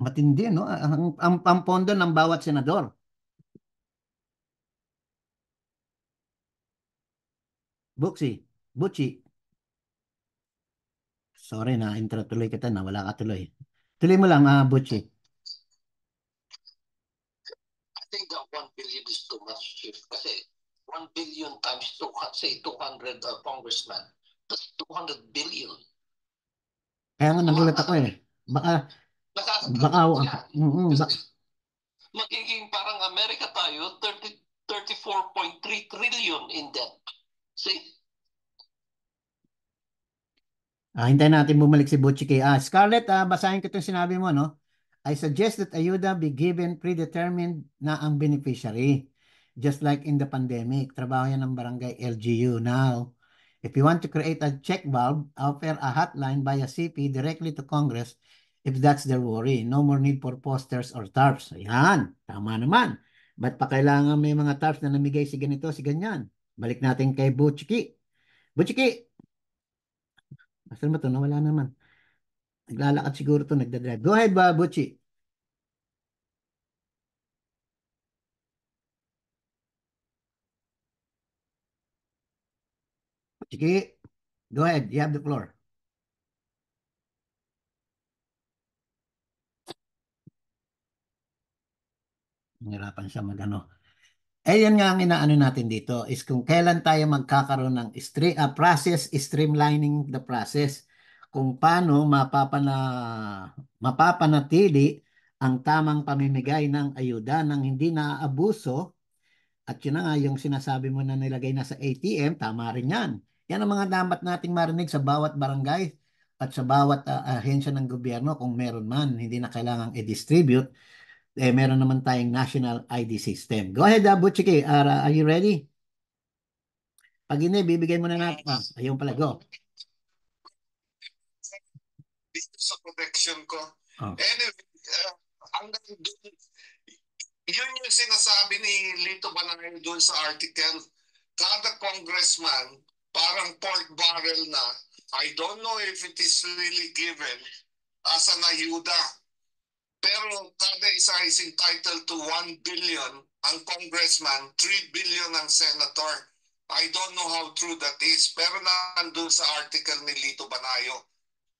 Speaker 1: Matindi, no? Ang pondo ng bawat senador. Butchie. Sorry na, intro tuloy kita na, wala ka tuloy. Tuloy mo lang, Butchie.
Speaker 7: I think that 1 billion is too much, Chief. Kasi 1 billion times 200 congressmen, that's 200 billion.
Speaker 1: Kaya nga nagulat ako eh. Baka
Speaker 7: magiging parang Amerika tayo, 34.3 trillion in debt. See?
Speaker 1: Hintayin natin bumalik si Butchie kay Scarlett, basahin ko itong sinabi mo, no? I suggest that ayuda be given predetermined na ang beneficiary. Just like in the pandemic, trabaho yan ng barangay LGU. Now, if you want to create a check valve, offer a hotline via CP directly to Congress if that's their worry. No more need for posters or tarps. Ayan, tama naman. Ba't pa kailangan may mga tarps na namigay si ganito, si ganyan? Balik natin kay Butchie. Butchie! Asan ba ito? Nawala naman. Naglalakad siguro ito, nagdadrive. Go ahead ba, Butchie? Butchie, go ahead. You have the floor. Nahirapan siya magano. Yan nga ang inaano natin dito is kung kailan tayo magkakaroon ng streamlining the process. Kung paano mapapanatili ang tamang pamimigay ng ayuda nang hindi naaabuso. At yun na nga yung sinasabi mo na nilagay na sa ATM, tama rin yan. Yan ang mga dapat nating marinig sa bawat barangay at sa bawat ahensya ng gobyerno kung meron man, hindi na kailangang i-distribute. Meron naman tayong national ID system. Go ahead, Butchie. Are you ready? Pag hindi, bibigay mo na natin. Ayun pala, go.
Speaker 8: Dito sa protection ko. Anyway, hanggang doon, yun yung sinasabi ni Lito Banayo doon sa article. Kada congressman, parang pork barrel na. I don't know if it is really given as an ayuda. Pero kada isa is entitled to 1 billion ang congressman, 3 billion ang senator. I don't know how true that is. Pero nandun sa article ni Lito Banayo.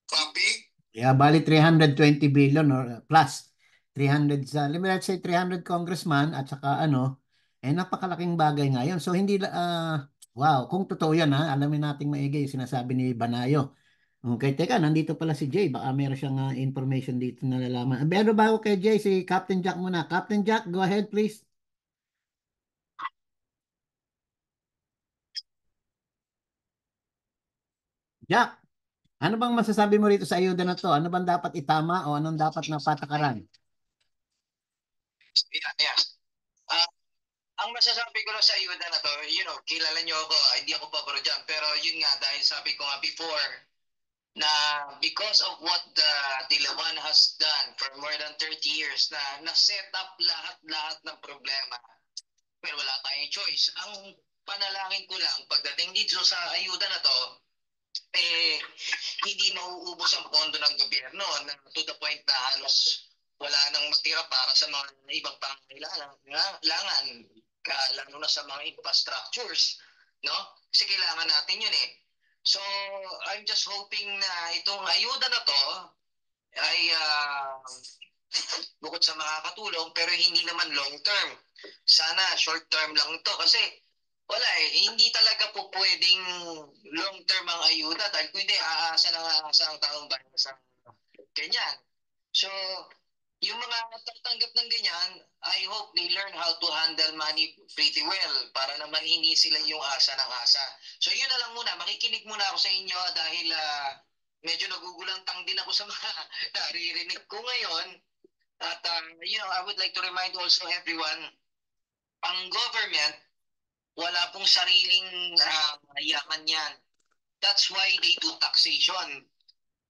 Speaker 8: Copy?
Speaker 1: Yeah, bali 320 billion or plus. 300 let's say 300 congressman at saka napakalaking bagay ngayon. So hindi wow, kung totoo yan alamin nating maigi yung sinasabi ni Banayo. Okay, teka, nandito pala si Jay. Baka meron siyang information dito na nalalaman. Pero bago kay Jay, si Captain Jack muna. Captain Jack, go ahead please. Jack, ano bang masasabi mo rito sa ayuda na to? Ano bang dapat itama o anong dapat na patakaran?
Speaker 9: Yeah. Ang masasabi ko lang sa ayuda na to, kilala nyo ako, hindi ako paboro dyan. Pero yun nga, dahil sabi ko nga before, na because of what the Dilawan has done for more than 30 years, na set up lahat ng problema. Pero wala tayong choice. Ang panalangin ko lang, pagdating dito sa ayuda na to, hindi mauubos ang pondo ng gobyerno na to the point na halos wala nang matira para sa mga ibang pangangailangan, lalo na sa mga infrastructures, no? Kasi kailangan natin yun eh. So, I'm just hoping na itong ayuda na to ay bukod sa makakatulong pero hindi naman long term. Sana short term lang to kasi wala hindi talaga po pwedeng long term ang ayuda dahil kung hindi aasa ang taong bayan sa ganyan. So, yung mga tatanggap ng ganyan, I hope they learn how to handle money pretty well para naman hindi sila yung asa ng asa. So yun na lang muna, makikinig muna ako sa inyo dahil medyo nagugulantang din ako sa mga naririnig ko ngayon. At I would like to remind also everyone, ang government, wala pong sariling yaman yan. That's why they do taxation.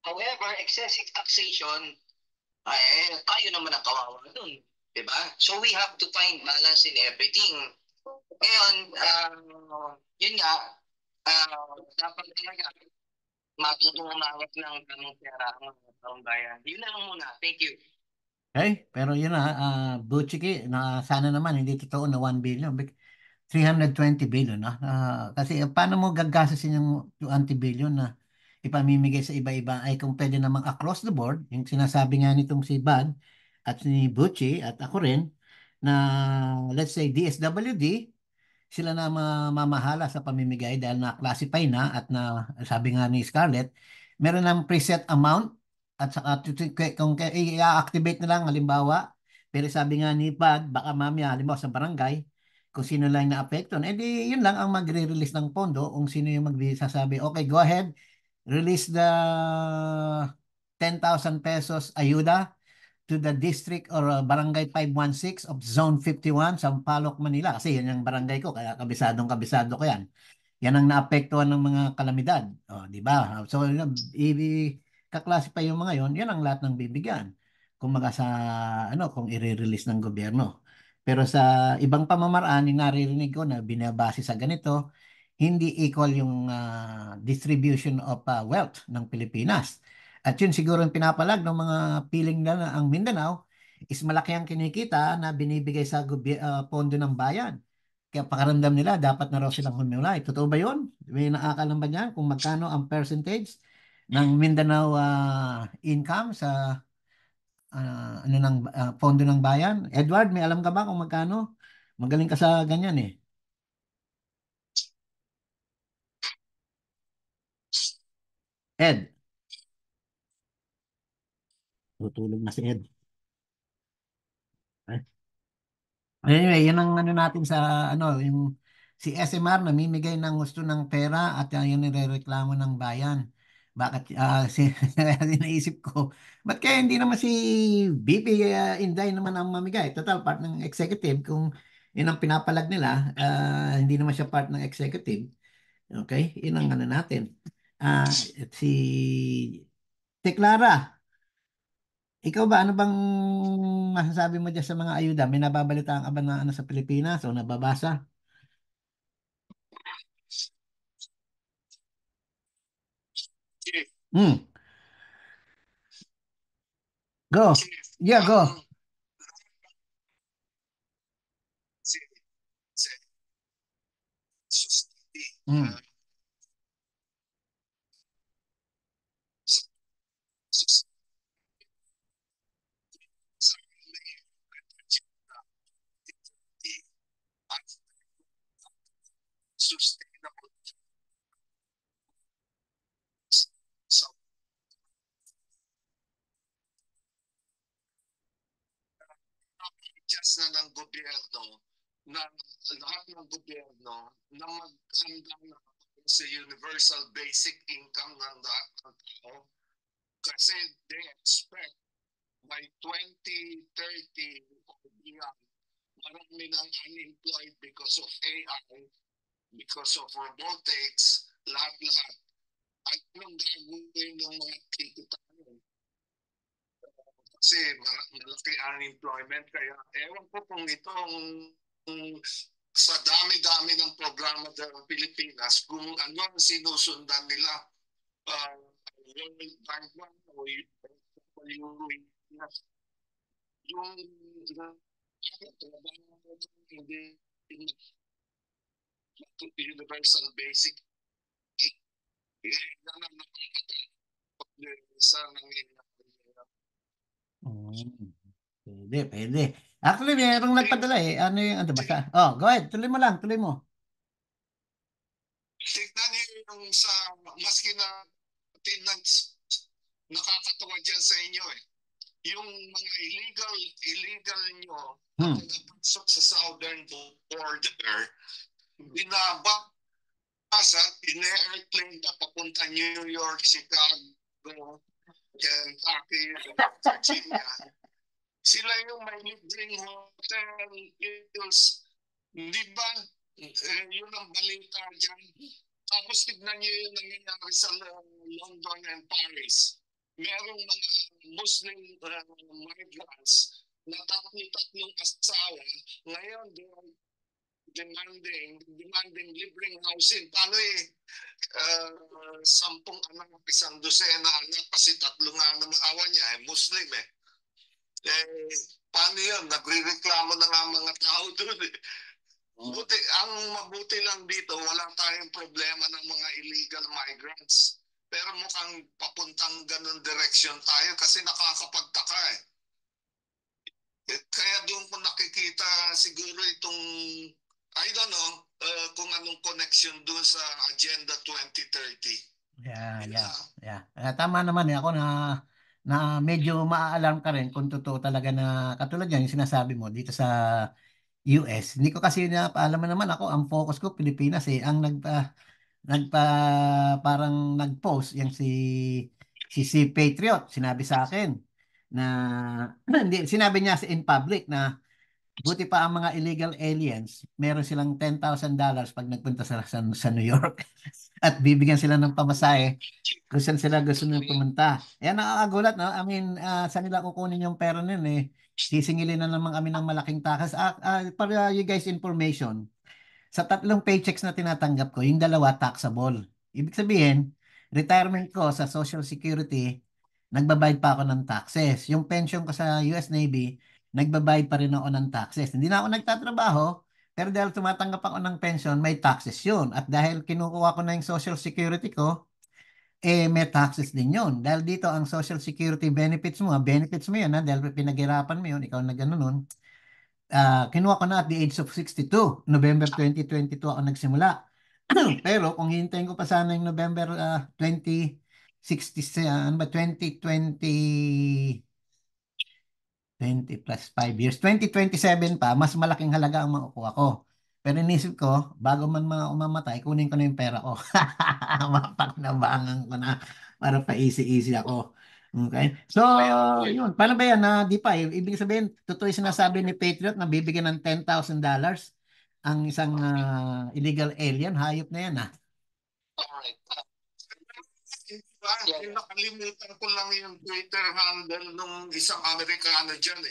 Speaker 9: However, excessive taxation, tayo naman ang kawawa dun. Diba? So we have to find balance in everything. Ngayon, yun nga, dapat talaga matutong umawat ng tamang pera ang taong bayan. Yun na lang muna. Thank you.
Speaker 1: Okay, pero yun na, Butchiki, na sana naman hindi totoo na 1 billion. 320 billion, no? Kasi paano mo gagasasin yung 20 billion na ipamimigay sa iba-iba ay kung pwede namang across the board, yung sinasabi nga nitong si Bad at ni Butchie at ako rin, na let's say DSWD, sila na mamahala sa pamimigay dahil na-classify na at na sabi nga ni Scarlett, meron ng preset amount at saka kung i-activate na lang halimbawa, pero sabi nga ni Pad, baka mamaya halimbawa sa barangay, kung sino lang na-apekton, edi yun lang ang magre-release ng pondo kung sino yung magsasabi, okay, go ahead, release the 10,000 pesos ayuda to the district or barangay 516 of Zone 51, Sampaloc, Manila. Kasi yan yung barangay ko, kaya kabisado ko yan. Yan ang naapektuhan ng mga kalamidad. O, di ba? So, i-classify yung mga yon, yan ang lahat ng bibigyan. Kung sa, kung i-release ng gobyerno. Pero sa ibang pamamaraan, yung naririnig ko na binabase sa ganito, hindi equal yung distribution of wealth ng Pilipinas. At yun siguro yung pinapalag ng mga piling na ang Mindanao is malaki ang kinikita na binibigay sa pondo ng bayan. Kaya pakaramdam nila, dapat na raw silang humulay. Totoo ba yun? May naakalam ba niya kung magkano ang percentage ng Mindanao income sa pondo ng bayan? Edward, may alam ka ba kung magkano? Magaling ka sa ganyan eh. Ed. Tutulog na si Ed. Anyway, yun ang natin sa yung si SMR namimigay ng gusto ng pera at yun nirereklamo ng bayan. Bakit naisip ko, ba't kaya hindi naman si BP Inday naman ang mamigay? Total part ng executive kung yun ang pinapalag nila, hindi naman siya part ng executive. Okay? Yun ang natin. Si Clara, ikaw ba, ano bang masasabi mo dyan sa mga ayuda? May nababalitaan ka ba na sa Pilipinas o nababasa? Hmm. Go. Yeah, go. Hmm.
Speaker 8: Sustainable. Just na ng gobyerno, na lahat ng gobyerno na maghanda na sa universal basic income ng lahat ng tao. Kasi they expect by 2030 or beyond, marami ng unemployed because of AI, because of robotics, lahat-lahat. Anong gagawin ng mga kikitain? Kasi malaki unemployment. Kaya ewan ko kung itong sa dami-dami ng programa ng Pilipinas, kung ano ang sinusundan nila. World Bank o yung universal basic sa
Speaker 1: Pwede. Actually, mayroong nagpadala eh. Ano yung, basta. Oh, go ahead. Tuloy mo lang. Tuloy mo.
Speaker 8: Tignan niyo yung sa, maski na nakakatawa dyan sa inyo eh. Yung mga illegal nyo, nakapasok sa southern border, binabasa, ine-airplane ka papunta New York, Chicago, Kentucky, Virginia. Sila yung may libreng hotel, hills. Di ba? Yun ang balita dyan. Tapos tignan nyo yung nangyayari sa London and Paris. merong mga Muslim migrants na tatlong asawa. Ngayon, they are demanding libreng housing. Paano 10 anak, 1 dosena anak, kasi 3 nga naman awa niya, Muslim paano yun? Nagre-reklamo na nga mga tao doon ang mabuti lang dito, wala tayong problema ng mga illegal migrants. Pero mukhang papuntang ganun direksyon tayo kasi nakakapagtaka Kaya doon ko nakikita siguro itong, I don't know, kung anong connection doon sa Agenda 2030.
Speaker 1: Yeah. Tama naman ako na medyo maa-alarm ka rin kung totoo talaga na katulad yan yung sinasabi mo dito sa US. Hindi ko kasi alam mo naman ako, ang focus ko Pilipinas ang parang nag-post yung si Patriot, sinabi sa akin na hindi, sinabi niya in public na buti pa ang mga illegal aliens, meron silang $10,000 pag nagpunta sa New York at bibigyan sila ng pamasahe kung saan sila gusto nang pumunta. Yan nakakagulat, no? I mean, saan nila kukunin yung pera nun sisingilin na naman kami ng malaking takas. Para you guys information, sa 3 paychecks na tinatanggap ko, yung 2 taxable. Ibig sabihin, retirement ko sa Social Security, nagbabayad pa ako ng taxes. Yung pension ko sa US Navy, nagbabayad pa rin ako ng taxes. Hindi na ako nagtatrabaho, pero dahil tumatanggap ako ng pension, may taxes yun. At dahil kinukuha ko na yung Social Security ko, may taxes din yun. Dahil dito, ang Social Security benefits mo yun, dahil pinaghirapan mo yun, ikaw na gano'n nun. Kinuha ko na at the age of 62. November 2022 ako nagsimula. Pero kung hintayin ko pa sana yung November 2060, ano ba, 2020 plus 5 years, 2027 pa, mas malaking halaga ang makukuha ko. Pero inisip ko, bago man umamatay, kunin ko na yung pera ko. Mapakinabangan ko na para pa easy ako. Okay? So, yun. Paano ba yan? Di pa. Ibig sabihin, totoo yung sinasabi ni Patriot na bibigyan ng $10,000 ang isang illegal alien. Hayop na yan,
Speaker 8: Alright. Nakalimutan ko lang yung Twitter handle ng isang Amerikano dyan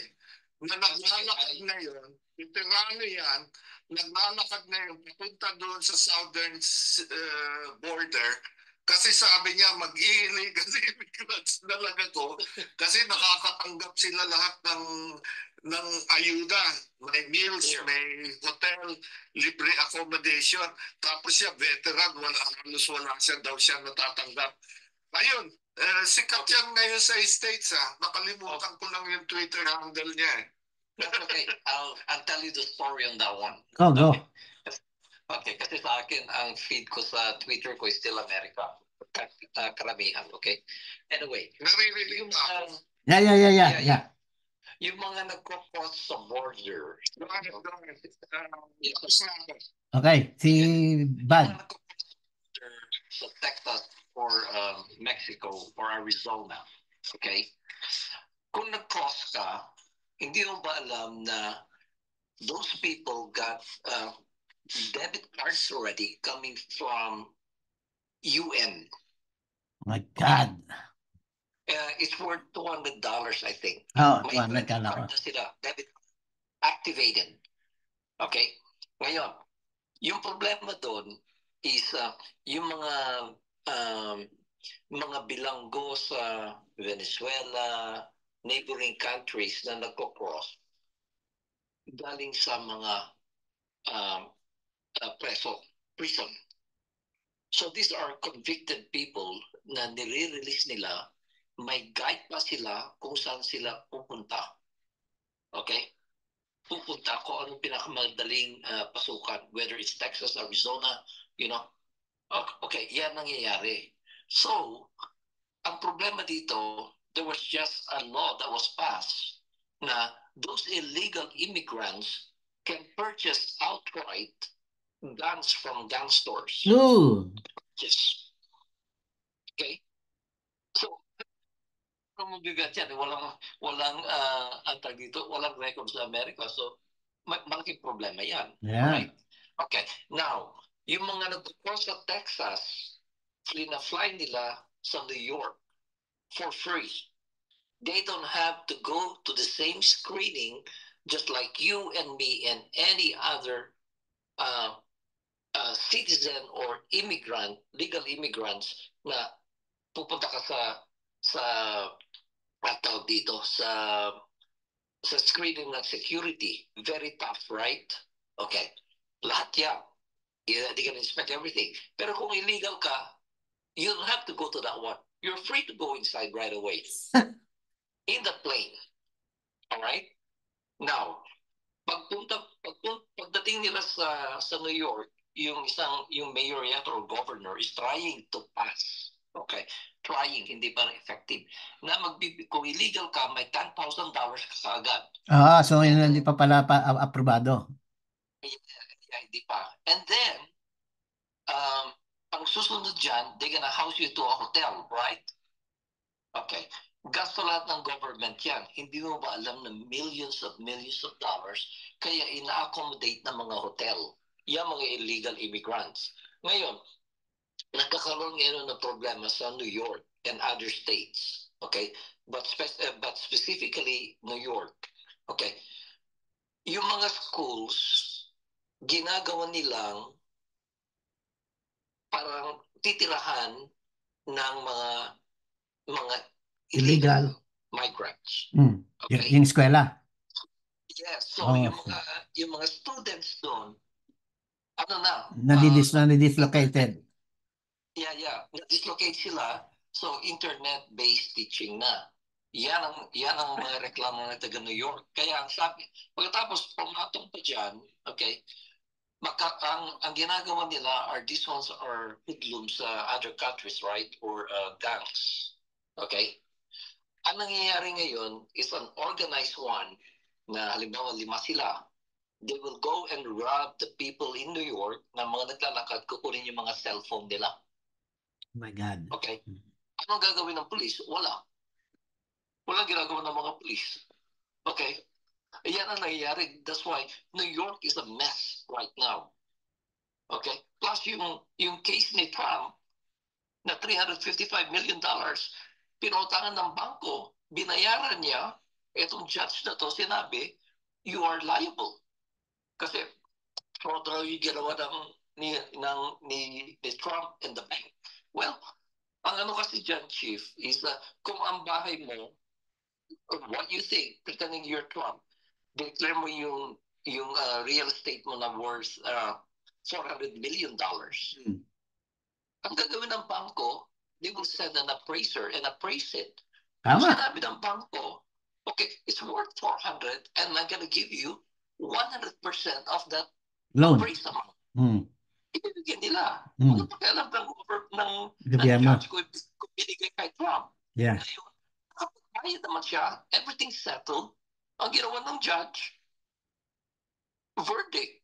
Speaker 8: na naglalakad ngayon, veterano yan, naglalakad ngayon papunta doon sa southern border kasi sabi niya mag-illegal immigrants talaga to kasi nakakatanggap sila lahat ng ayuda. May meals, may hotel, libre accommodation. Tapos siya, veteran, halos wala daw siya natatanggap. Ayun, sikat yan ngayon sa States Nakalimutan ko lang yung Twitter handle niya
Speaker 7: Okay, I'll tell you the story on that one.
Speaker 1: Go.
Speaker 7: Okay, kasi sa akin, ang feed ko sa Twitter ko is still America. Karamihan, okay? Anyway.
Speaker 8: Naririnig ba?
Speaker 1: Yeah.
Speaker 7: Yung mga nagko-cross sa border.
Speaker 1: Okay, si Bad.
Speaker 7: Sa Texas or Mexico or Arizona, okay? Kung nag-cross ka, hindi mo ba alam na those people got debit cards already coming from UN.
Speaker 1: My God.
Speaker 7: It's worth $200, I think.
Speaker 1: May
Speaker 7: credit card na sila, debit activated. Okay? Ngayon, yung problema doon is yung mga bilanggo sa Venezuela, neighboring countries na nagko-cross galing sa mga prison. So these are convicted people na nire-release nila, may guide pa sila kung saan sila pupunta. Okay? Pupunta ko anong pinakamadaling pasukan, whether it's Texas, Arizona, Okay, yan nangyayari. So, ang problema dito, there was just a law that was passed na those illegal immigrants can purchase outright guns from gun stores.
Speaker 1: No.
Speaker 7: Yes. Okay? So, mabigat yan. Walang antag dito, walang record sa Amerika. So, malaking problema yan.
Speaker 1: Yeah.
Speaker 7: Right? Okay. Now, yung mga nagpo-cross sa Texas, fly nila sa New York. for free. They don't have to go to the same screening just like you and me and any other citizen or immigrant, legal immigrants na pupunta ka sa tawag dito sa screening ng security. Very tough, right? Okay. Lahat yan. They can inspect everything. Pero kung illegal ka, you don't have to go to that one. You're free to go inside right away. In the plane. Alright? Now, pagdating nila sa New York, yung mayor yata or governor is trying to pass. Okay? Trying, hindi pa effective. Na kung illegal ka, may $10,000 ka kaagad.
Speaker 1: So hindi pa pala aprobado.
Speaker 7: Yeah, hindi pa. And then, ang susunod dyan, they're gonna house you to a hotel, right? Okay. Gasto lahat ng government yan. Hindi mo ba alam na millions of dollars kaya ina-accommodate ng mga hotel yung mga illegal immigrants. Ngayon, nagkakaroon ngayon ng problema sa New York and other states. Okay? But specifically New York. Okay? Yung mga schools, ginagawa nilang parang titirahan ng mga illegal migrants.
Speaker 1: Okay. Yung eskwela.
Speaker 7: Yes. So yung mga students doon,
Speaker 1: na-dislocated.
Speaker 7: Yeah. Na-dislocate sila. So internet-based teaching na. Yan ang mga reklamo ng taga New York. Kaya ang sabi, pagkatapos pumatong pa dyan, okay, ang ginagawa nila are these ones are hoodlums sa other countries, right? Or gangs. Okay? Ang nangyayari ngayon is an organized one na halimbawa 5 sila. They will go and rob the people in New York na mga naglalakad, kukunin yung mga cellphone nila.
Speaker 1: Oh my God.
Speaker 7: Okay? Anong gagawin ng pulis? Walang ginagawa ng mga pulis. Okay? Ayan ang nangyayari. That's why New York is a mess right now. Okay? Plus yung case ni Trump na $355 million pinutangan ng bangko, binayaran niya, itong judge na to, sinabi, you are liable. Kasi fraud raw yung ginawa ni Trump and the bank. Well, ang ano kasi dyan, Chief, is kung ang bahay mo, what you think, pretending you're Trump, declare mo yung real estate mo na worth $400 million. Ang gagawin ng bangko, they will send an appraiser and appraise it. Kung sinabi ng bangko, okay, it's worth 400 and I'm gonna give you 100% of that
Speaker 1: loan
Speaker 7: appraised amount. Ibibigyan nila. Ano pa kailan ng judge kung binigay kay Trump?
Speaker 1: Yeah.
Speaker 7: Ngayon, kapag bayad naman siya, everything's settled. Ang ginawa ng judge, verdict,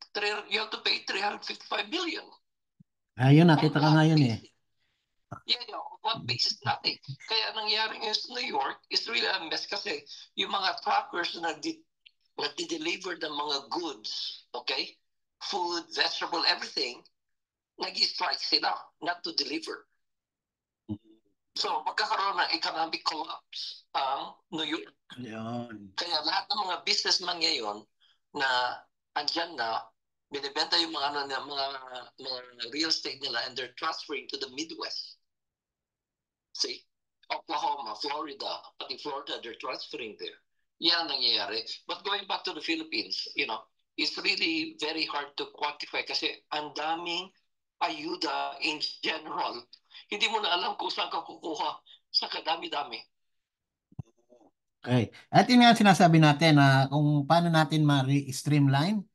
Speaker 7: you have to pay $355 billion.
Speaker 1: Ayun, nakita ka ngayon eh.
Speaker 7: Yeah, what basis natin. Kaya nangyari ngayon sa New York is really a mess kasi yung mga truckers na nagdi-deliver ng mga goods, okay? Food, vegetable, everything, nag-strike sila not to deliver. So, magkakaroon ng economic collapse ang New York.
Speaker 1: Yun.
Speaker 7: Kaya lahat ng mga businessman ngayon na andyan na, binibenta yung mga real estate nila and they're transferring to the Midwest. See? Oklahoma, Florida, pati Florida, they're transferring there. Yan ang nangyayari. But going back to the Philippines, it's really very hard to quantify kasi ang daming ayuda in general. Hindi mo na alam kung saan ka kukuha sa kadami-dami.
Speaker 1: Okay. At yun nga sinasabi natin na kung paano natin ma-streamline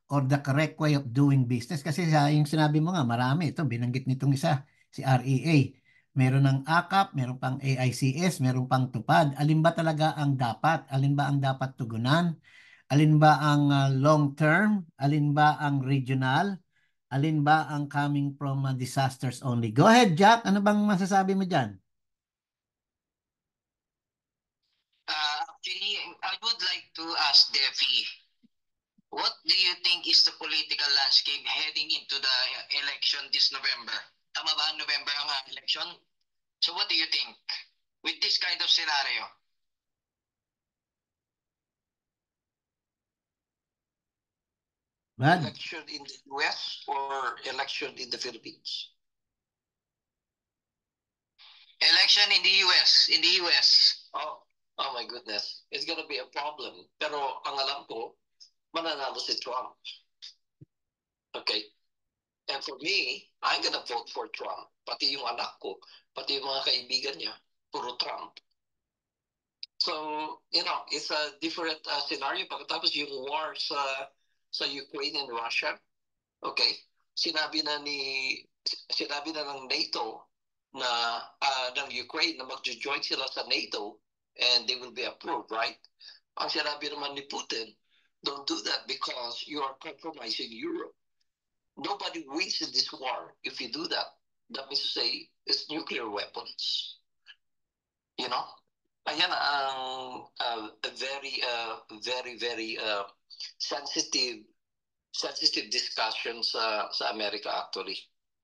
Speaker 1: or the correct way of doing business. Kasi yung sinabi mo nga, marami. Ito, binanggit nitong isa, si REA. Meron ng AKAP, meron pang AICS, meron pang TUPAD. Alin ba talaga ang dapat? Alin ba ang dapat tugunan? Alin ba ang long term? Alin ba ang regional? Alin ba ang coming from disasters only? Go ahead, Jack. Ano bang masasabi mo dyan?
Speaker 9: Actually, I would like to ask Defi, what do you think is the political landscape heading into the election this November? Tama ba? November ang election? So what do you think? with this kind of scenario?
Speaker 1: Brad?
Speaker 7: Election in the US or election in the Philippines?
Speaker 9: Election in the US. In the US.
Speaker 7: Oh my goodness. It's gonna be a problem. Pero ang alam ko, mananalo si Trump. Okay? And for me, I'm gonna vote for Trump. Pati yung anak ko, pati yung mga kaibigan niya, puro Trump. So, it's a different scenario. Pagkatapos yung war sa Ukraine and Russia, okay? Sinabi na ng NATO na ng Ukraine na magjo-join sila sa NATO and they will be approved, right? Ang sinabi naman ni Putin, don't do that because you are compromising Europe. Nobody wins in this war if you do that. That means to say, it's nuclear weapons. Ayan ang very, very sensitive discussion sa America actually.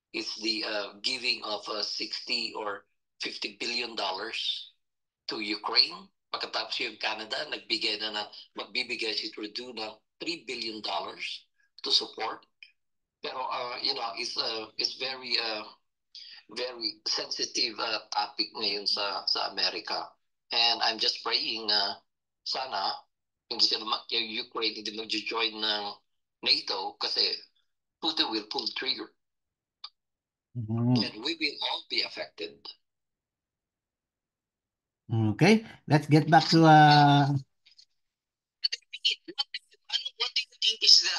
Speaker 7: It's the giving of $60 or $50 billion to Ukraine. Pagkatapos yung Canada, magbibigay si Trudeau ng $3 billion to support. Pero, it's very sensitive topic ngayon sa America. And I'm just praying na sana yung Ukraine hindi mag-join ng NATO kasi Putin will pull the trigger. And we will all be affected.
Speaker 1: Okay, let's get back to
Speaker 9: What do you think is the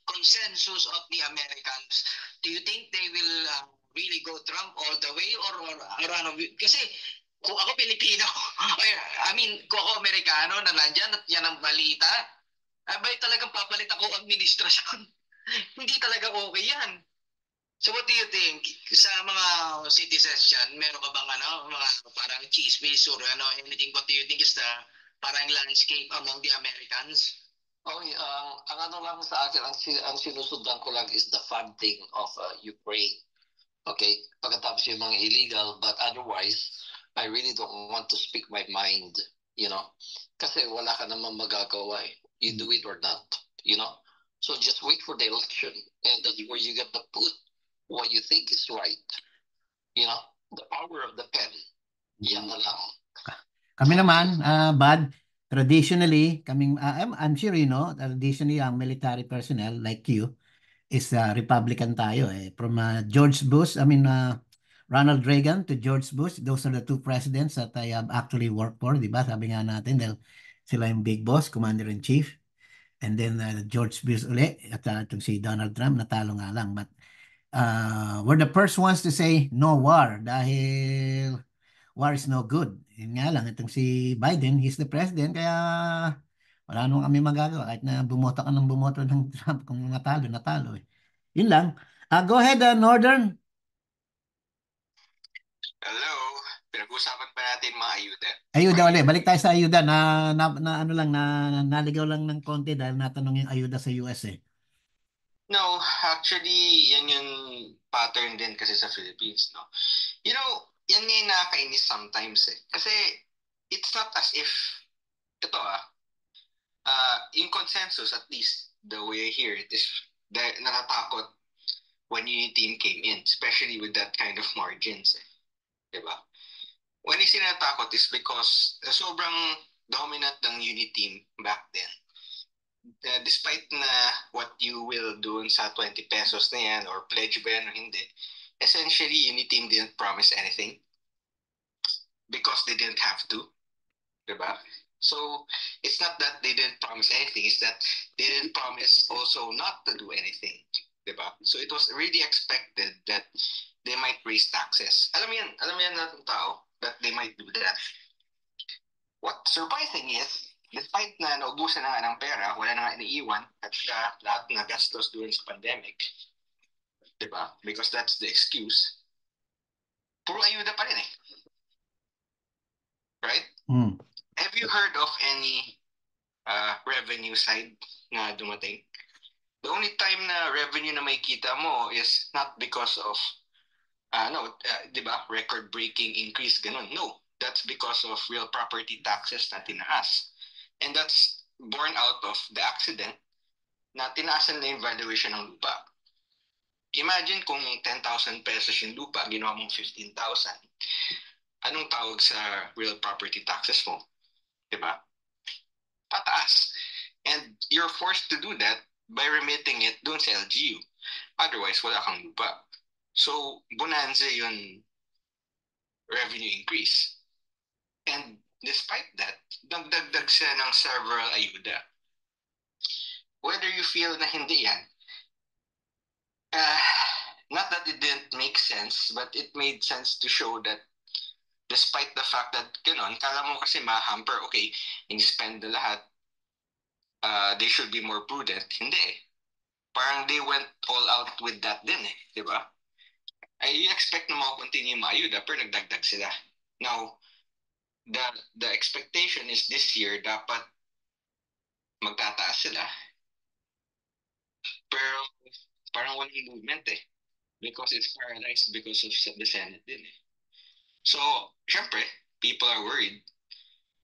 Speaker 9: consensus of the Americans? Do you think they will really go Trump all the way or kasi kung ako Pilipino, kung ako Amerikano na nandyan at yan ang balita, abay talagang papalit ako administrasyon. Hindi talaga okay yan. So what do you think? Sa mga citizens dyan, meron ka bang mga parang chismis or anything? What do you think is the parang landscape among the Americans?
Speaker 7: Okay, ang lang sa akin, ang sinusundan ko lang is the funding of Ukraine. Okay, pagkatapos yung mga illegal, but otherwise, I really don't want to speak my mind, kasi wala ka naman magagawa eh. You do it or not, So just wait for the election, and that's where you get to put what you think is right. The power of the pen. Yan na lang.
Speaker 1: Kami naman, Bad, traditionally, I'm sure you know, traditionally, ang military personnel like you is Republican tayo eh. From George Bush, Ronald Reagan to George Bush, those are the two presidents that I have actually worked for, di ba? Sabi nga natin, dahil sila yung big boss, commander-in-chief. And then George Bush uli, at itong si Donald Trump, natalo nga lang. But we're the first ones to say no war dahil war is no good. Yun nga lang, itong si Biden, he's the president, kaya wala naman kami magagawa. Kahit na bumoto ka ng bumoto ng Trump, kung natalo eh. Yun lang. Go ahead, Northern.
Speaker 9: Hello. Pinag-usapan pa natin mga ayuda.
Speaker 1: Ayuda ulit. Balik tayo sa ayuda naligaw lang ng konti dahil natanong yung ayuda sa US eh.
Speaker 9: No, actually, yan yung pattern din kasi sa Philippines, no? Yan nga yung nakakainis sometimes eh. Kasi it's not as if, yung consensus, at least the way I hear it, is natatakot when Unity Team came in, especially with that kind of margins eh. Diba? When I say natatakot is because sobrang dominant ng Unity Team back then. Despite na what you will do sa 20 pesos na yan or pledge ba yan o hindi, essentially Unity Team didn't promise anything because they didn't have to, diba? So it's not that they didn't promise anything, it's that they didn't promise also not to do anything, diba? So it was really expected that they might raise taxes. Alam mo yan natong tao that they might do that. What's surprising is, despite na naubusan na nga ng pera, wala na nga iniiwan at lahat na gastos during sa pandemic, diba? Because that's the excuse. Puro ayuda pa rin eh. Right? Have you heard of any revenue side na dumating? The only time na revenue na may kita mo is not because of di ba, record-breaking increase, ganun. No, that's because of real property taxes na tinaas. And that's born out of the accident na tinaasan na yung valuation ng lupa. Imagine kung 10,000 pesos yung lupa, ginawa mong 15,000. Anong tawag sa real property taxes mo? Diba? Pataas. And you're forced to do that by remitting it doon sa LGU. Otherwise, wala kang lupa. So, bonanza yung revenue increase. And despite that, nagdagdag siya ng several ayuda. Whether you feel na hindi yan, not that it didn't make sense, but it made sense to show that despite the fact that ganon, kala mo kasi ma-hamper, okay, in-spend na lahat, they should be more prudent. Hindi eh. Parang they went all out with that din eh, di ba? You expect na makakontinue yung maayuda, pero nagdagdag sila. Now, the expectation is this year, dapat magtataas sila. Pero parang walang movement eh. Because it's paralyzed because of the Senate din eh. So, syempre, people are worried.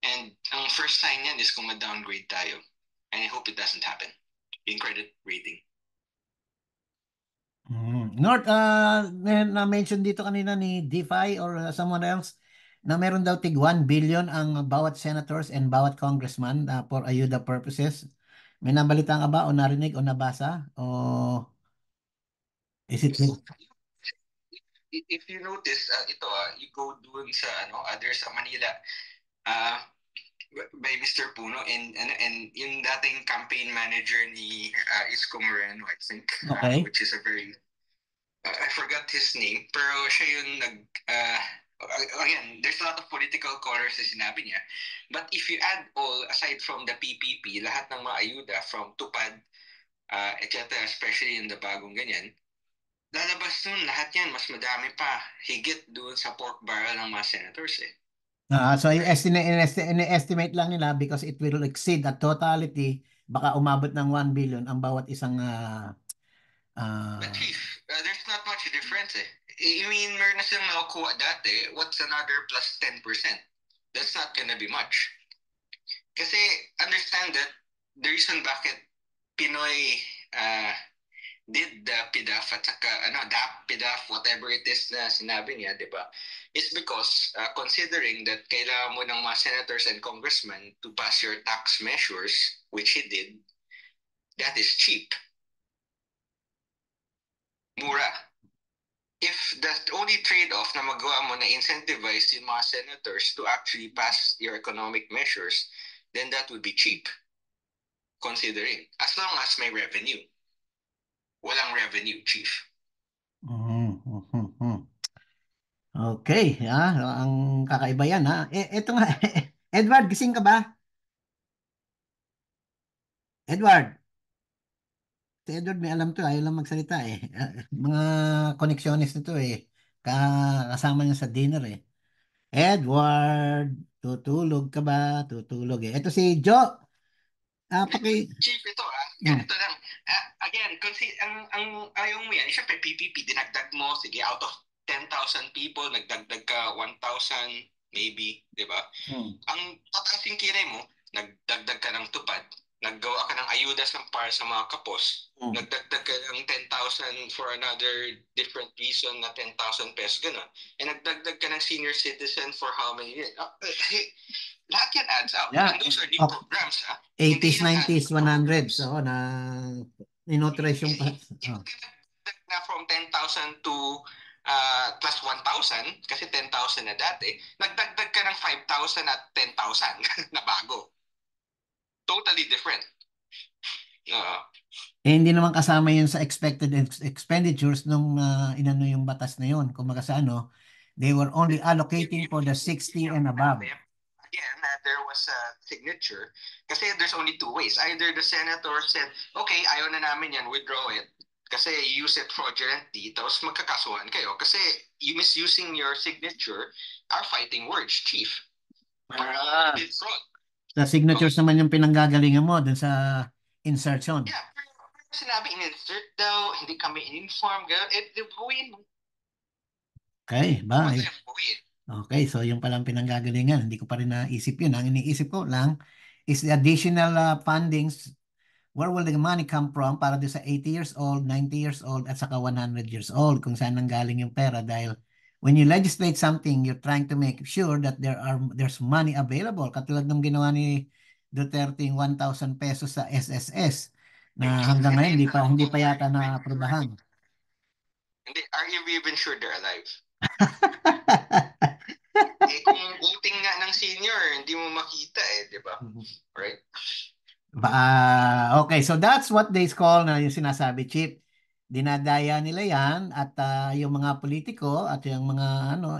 Speaker 9: And ang first sign yan is kung ma-downgrade tayo. And I hope it doesn't happen. In credit rating.
Speaker 1: North, na-mention dito kanina ni DeFi or someone else na meron daw tig 1 billion ang bawat senators and bawat congressman for ayuda purposes. May nabalitaan ka ba o narinig o nabasa? O is it...
Speaker 9: If you notice, ito you go doon sa other sa Manila, by Mr. Puno and yung dating campaign manager ni Isko Moreno, I think,
Speaker 1: Okay.
Speaker 9: which is a very I forgot his name, pero siya yung again, there's a lot of political colors na sinabi niya. But if you add all, aside from the PPP, lahat ng mga ayuda from TUPAD, etc., especially in the bagong ganyan, lalabas nun lahat yan, mas madami pa, higit doon sa pork barrel ng mga senators eh.
Speaker 1: So in-estimate lang nila because it will exceed the totality, baka umabot ng 1 billion ang bawat isang
Speaker 9: But Chief, there's not much difference eh. I mean, meron na silang nakukuha dati, what's another plus 10%? That's not gonna be much. Kasi understand that the reason bakit Pinoy did the PDAF at saka DAP, PDAF, whatever it is na sinabi niya, di ba? Is because considering that kailangan mo ng mga senators and congressmen to pass your tax measures, which he did, that is cheap. Mura. If the only trade-off na magawa mo na incentivize yung mga senators to actually pass your economic measures, then that would be cheap. Considering, as long as may revenue. Walang revenue, Chief.
Speaker 1: Okay, ang kakaiba yan ha. Eto nga, Edward, gising ka ba? Edward. Si Edward may alam to, ayaw lang magsalita eh. Mga connectionist nito eh. Kasama niya sa dinner eh. Edward, tutulog ka ba? Tutulog eh. Ito si Joe.
Speaker 9: Chief, ito ganito lang. Again, kasi ang ayaw mo yan, syempre PPP, dinagdag mo, sige, out of 10,000 people, nagdagdag ka 1,000, maybe, di ba? Ang tataas yung kinay mo, nagdagdag ka ng TUPAD, naggawa ka ng ayuda para sa mga kapos, nagdagdag ka ng 10,000 for another different reason na 10,000 pesos, gano'n. And nagdagdag ka ng senior citizen for how many years? Lahat yan adds up.
Speaker 1: Yeah.
Speaker 9: And those are new programs,
Speaker 1: 80s, 90s, 100s. So, na inauthorize yung...
Speaker 9: Na from 10,000 to plus 1,000, kasi 10,000 na dati, nagdagdag ka ng 5,000 at 10,000 na bago. Totally different.
Speaker 1: Hindi naman kasama yun sa expected expenditures nung inano yung batas na yun. Kung sa they were only allocating for the 60 and above.
Speaker 9: Again, there was a signature. Kasi there's only two ways. Either the senator said, okay, ayaw na namin yan, withdraw it. Kasi use it fraudulently, tapos magkakasuhan kayo. Kasi you misusing your signature are fighting words, Chief. It's fraud.
Speaker 1: Sa signatures naman yung pinanggagalingan mo dun sa insertion.
Speaker 9: Yeah, pero sinabi in-insert daw, hindi kami in-inform, gano'n.
Speaker 1: Okay, bye.
Speaker 9: Masaya po yun.
Speaker 1: Okay, so yung palang pinanggagalingan. Hindi ko pa rin naisip yun. Ang iniisip ko lang is the additional fundings. Where will the money come from para doon sa 80 years old, 90 years old, at saka 100 years old, kung saan nanggaling yung pera. Dahil when you legislate something, you're trying to make sure that there's money available. Katulad ng ginawa ni Duterte yung 1,000 pesos sa SSS na hanggang ngayon hindi pa yata na-aprobahan.
Speaker 9: Hindi, are you even sure they're alive? Kung voting nga ng senior, hindi mo makita di ba? Right?
Speaker 1: Okay, so that's what they call na yung sinasabi, Chip. Dinadaya nila yan at yung mga politiko at yung mga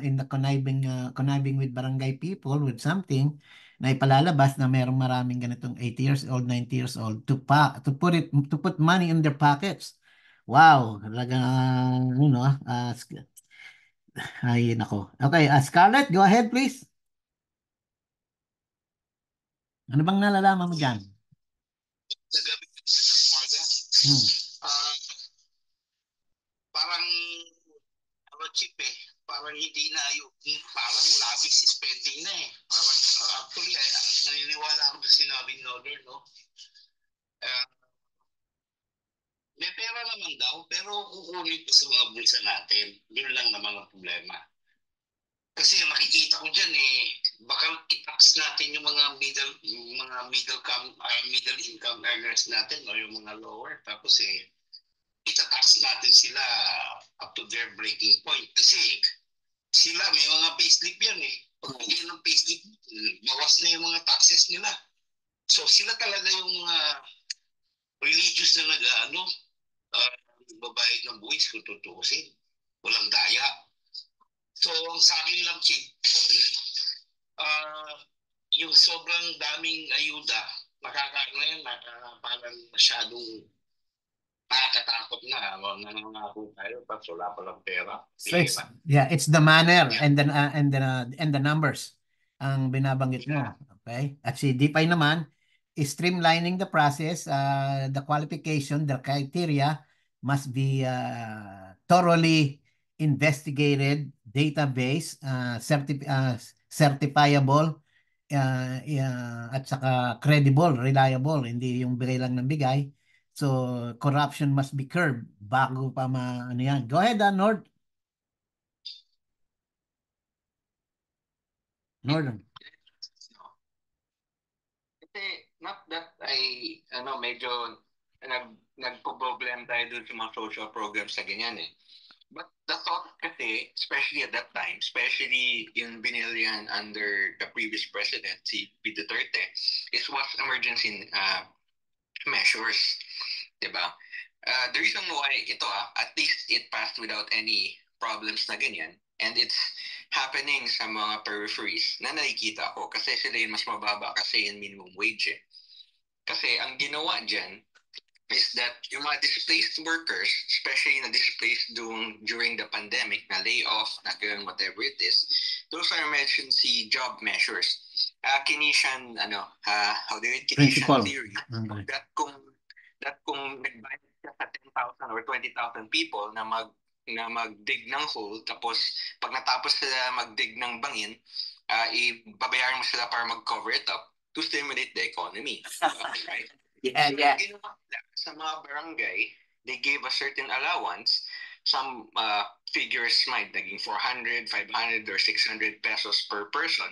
Speaker 1: in the conniving with barangay people with something na ipalalabas na merong maraming ganitong 80 years old, 90 years old to put money in their pockets. Wow, talaga ay nako. Okay, Scarlett, go ahead please. Ano bang nalalaman mo dyan?
Speaker 8: Sa gabi ng umaga, parang cheap parang hindi na parang lavish spending na parang actually naniniwala ako sa sinabi ni Noder, no? May pera naman daw pero kukunin pa sa mga bulsa natin. Yun lang naman ang problema. Kasi makikita ko dyan baka i-tax natin yung mga middle income earners natin o yung mga lower. Tapos ita-tax natin sila up to their breaking point. Kasi sila may mga payslip yan Pag hindi ng payslip, bawas na yung mga taxes nila. So sila talaga yung mga religious na babayad ng buwis kung tutuusin. Walang daya. So, ang sa akin lang, Chief, yung sobrang daming ayuda, parang masyadong nakakatakot na. Nanangako tayo, tapos wala palang pera.
Speaker 1: So it's the manner and the numbers ang binabanggit mo. Okay? At si Dipay naman is streamlining the process, the qualification, the criteria must be thoroughly investigated, database, certifiable, at saka credible, reliable, hindi yung bigay lang ng bigay. So corruption must be curbed bago pa yan. Go ahead, Nord. Northern.
Speaker 9: Kasi not that medyo nagpo-problem tayo dun sa mga social programs na ganyan But the thought kasi, especially at that time, especially in binilyan under the previous president, si P. Duterte, is was emergency measures. Diba? The reason why ito at least it passed without any problems na ganyan, and it's happening sa mga peripheries na nakikita ko kasi sila yung mas mababa kasi yung minimum wage Kasi ang ginawa dyan is that yung mga displaced workers, especially na displaced during the pandemic, na layoff, na whatever it is, those are emergency job measures. Kinesian, Kinesian theory, that kung nagbayad ka sa 10,000 or 20,000 people na magdig ng hole, tapos pag natapos sila magdig ng bangin, ibabayaran mo sila para mag-cover it up to stimulate the economy. Right?
Speaker 1: Yeah.
Speaker 9: Sa mga barangay, they gave a certain allowance. Some figures might naging 400, 500, or 600 pesos per person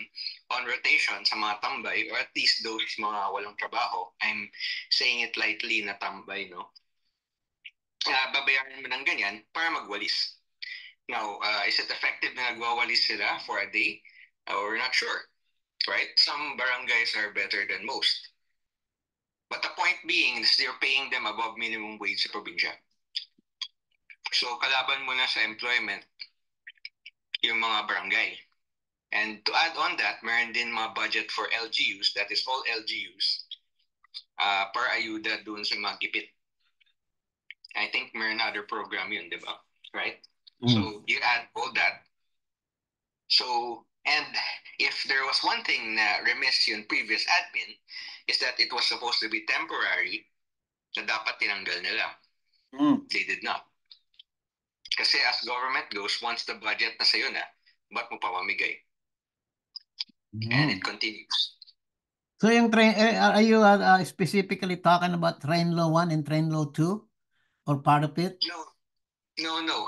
Speaker 9: on rotation sa mga tambay, or at least those mga walang trabaho. I'm saying it lightly na tambay, no? Babayaran mo ng ganyan para magwalis. Now, is it effective na nagwawalis sila for a day? We're not sure, right? Some barangays are better than most. But the point being is they're paying them above minimum wage sa probinsya. So, kalaban mo na sa employment yung mga barangay. And to add on that, meron din mga budget for LGUs, that is all LGUs, per ayuda dun sa mga gipit. I think meron other program yun, di ba? Right? So, you add all that. So, and if there was one thing na remiss yung previous admin, is that it was supposed to be temporary, na dapat tinanggal nila. They did not. Kasi as government goes, once the budget na sa'yo na, ba't mo pamamigay? And it continues.
Speaker 1: So yung train, are you specifically talking about Train Law 1 and Train Law 2 or part of it?
Speaker 9: No.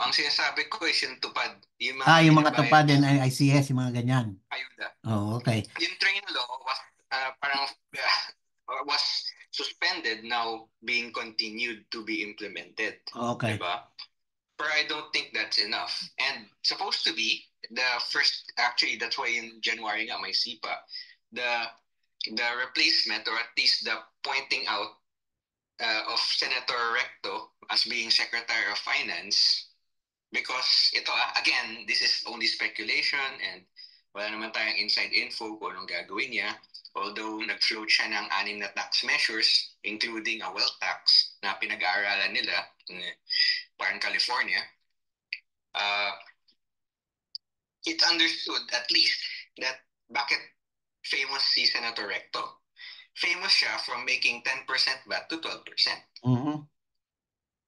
Speaker 9: Ang sinasabi ko is yung tupad. Yung mga
Speaker 1: Yung mga
Speaker 9: binabayad
Speaker 1: tupad and ICS, yung mga ganyan.
Speaker 9: ayuda.
Speaker 1: Oh, okay.
Speaker 9: Yung train law was was suspended, now being continued to be implemented.
Speaker 1: Okay.
Speaker 9: Diba? But I don't think that's enough. And supposed to be the first, actually that's why in January nga may SIPA, the replacement, or at least the pointing out of Senator Recto as being Secretary of Finance, because ito, again, this is only speculation and wala naman tayong inside info kung anong gagawin niya. Although nag-float siya ng 6 na tax measures, including a wealth tax na pinag-aaralan nila in California, it's understood at least that bakit famous si Senator Recto. Famous siya from making 10% VAT to 12%.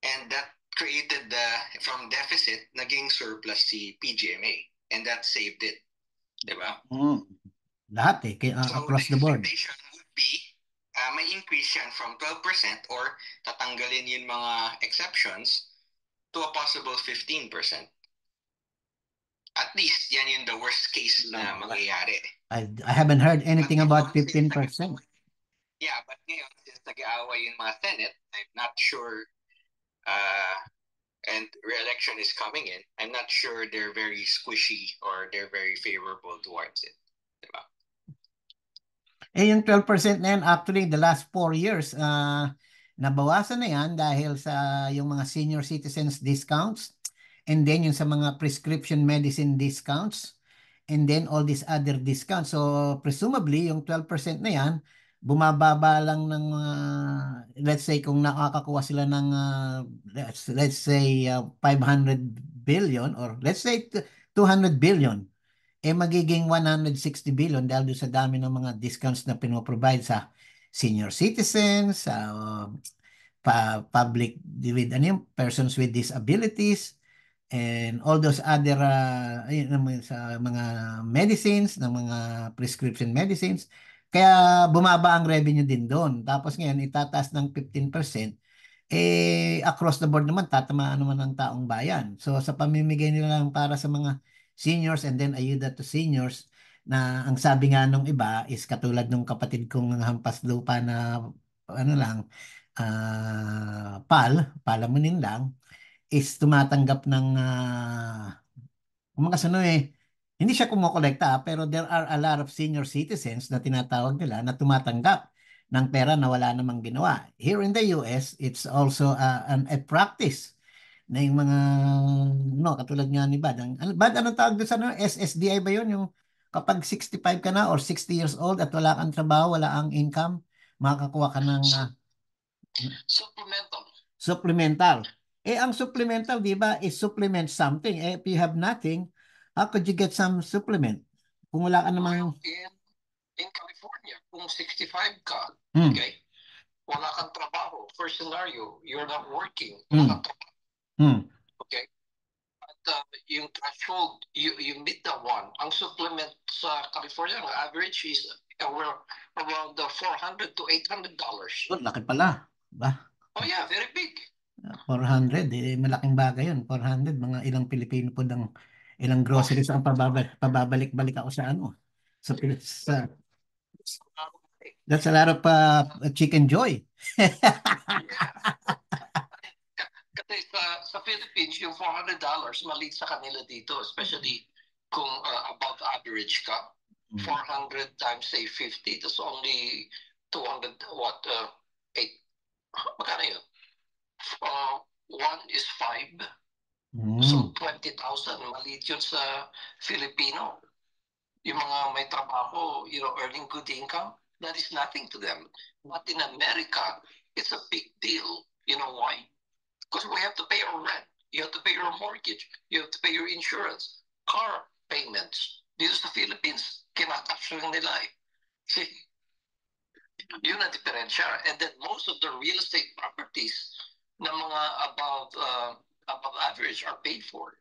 Speaker 9: And that created from deficit, naging surplus si PGMA. And that saved it. Diba?
Speaker 1: Lahat across the board.
Speaker 9: So the expectation would be may increase yan from 12% or tatanggalin yung mga exceptions to a possible 15%. At least yan yung the worst case na mangyayari.
Speaker 1: I haven't heard anything about 15%.
Speaker 9: Yeah, but ngayon, since nag-aaway yung mga Senate, I'm not sure, and re-election is coming in, I'm not sure they're very squishy or they're very favorable towards it. Diba?
Speaker 1: Yung 12% na yan, actually, the last 4 years, nabawasan na yan dahil sa yung mga senior citizens discounts, and then yung sa mga prescription medicine discounts, and then all these other discounts. So, presumably, yung 12% na yan, bumababa lang ng, let's say, kung nakakakuha sila ng, let's say, 500 billion, or let's say 200 billion, magiging 160 billion dahil doon sa dami ng mga discounts na pinoprovide sa senior citizens, sa public with persons with disabilities, and all those other sa mga medicines, ng mga prescription medicines. Kaya bumaba ang revenue din doon. Tapos ngayon itataas ng 15%, across the board naman tatamaan naman ng taong bayan. So sa pamimigay nila lang para sa mga seniors and then ayuda to seniors, na ang sabi nga nung iba is katulad nung kapatid kong hampas lupa na lang, palamunin lang, is tumatanggap ng mga hindi siya kumokolekta, pero there are a lot of senior citizens na tinatawag nila na tumatanggap ng pera na wala namang ginawa. Here in the US, it's also a practice na yung mga, katulad nga ni Bad. Bad, anong tawag doon sa SSDI ba yun? Yung kapag 65 ka na or 60 years old at wala kang trabaho, wala kang income, makakakuha ka ng supplemental. Ang supplemental, di ba, is supplement something. If you have nothing, how could you get some supplement? Kung wala ka namang...
Speaker 7: In California, kung 65 ka, okay, wala kang trabaho. First scenario, you're not working. Wala kang trabaho. Okay? At yung threshold, you meet that one. Ang supplement sa California, ang average is around $400 to $800.
Speaker 1: Laki pala. Ba?
Speaker 7: Oh yeah, very big.
Speaker 1: 400, malaking bagay yun. 400, mga ilang Pilipino po ng ilang groceries ang pababalik-balik ako sa that's a lot of chicken joy.
Speaker 7: Kasi sa Philippines, yung $400 maliit sa kanila dito, especially kung above average ka. 400 times say 50, that's only 200, 8. Magkano yun? 1 is 5. So 20,000, maliit yun sa Filipino. Yung mga may trabaho, earning good income, that is nothing to them. But in America, it's a big deal. You know why? Because we have to pay our rent. You have to pay your mortgage. You have to pay your insurance. Car payments. Dito sa Philippines, kinatouch lang nila eh. See? Yun ang diferensya. And then most of the real estate properties na mga above
Speaker 9: above average are paid for.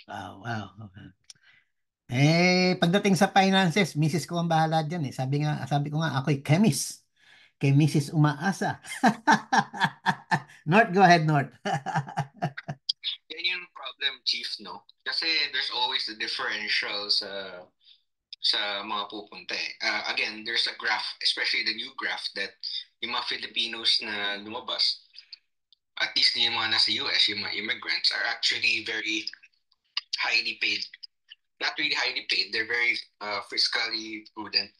Speaker 1: Wow, wow. Pagdating sa finances, misis ko ang bahala dyan eh. Sabi ko nga, ako'y chemist. Kay Mrs. Umaasa. North, go ahead, North.
Speaker 9: Yan yung problem, Chief, no? Kasi there's always the differential sa mga pupunta eh. Again, there's a graph, especially the new graph, that yung mga Filipinos na lumabas, at least yung mga nasa US, yung mga immigrants, are actually very highly paid. Not really highly paid, they're very fiscally prudent.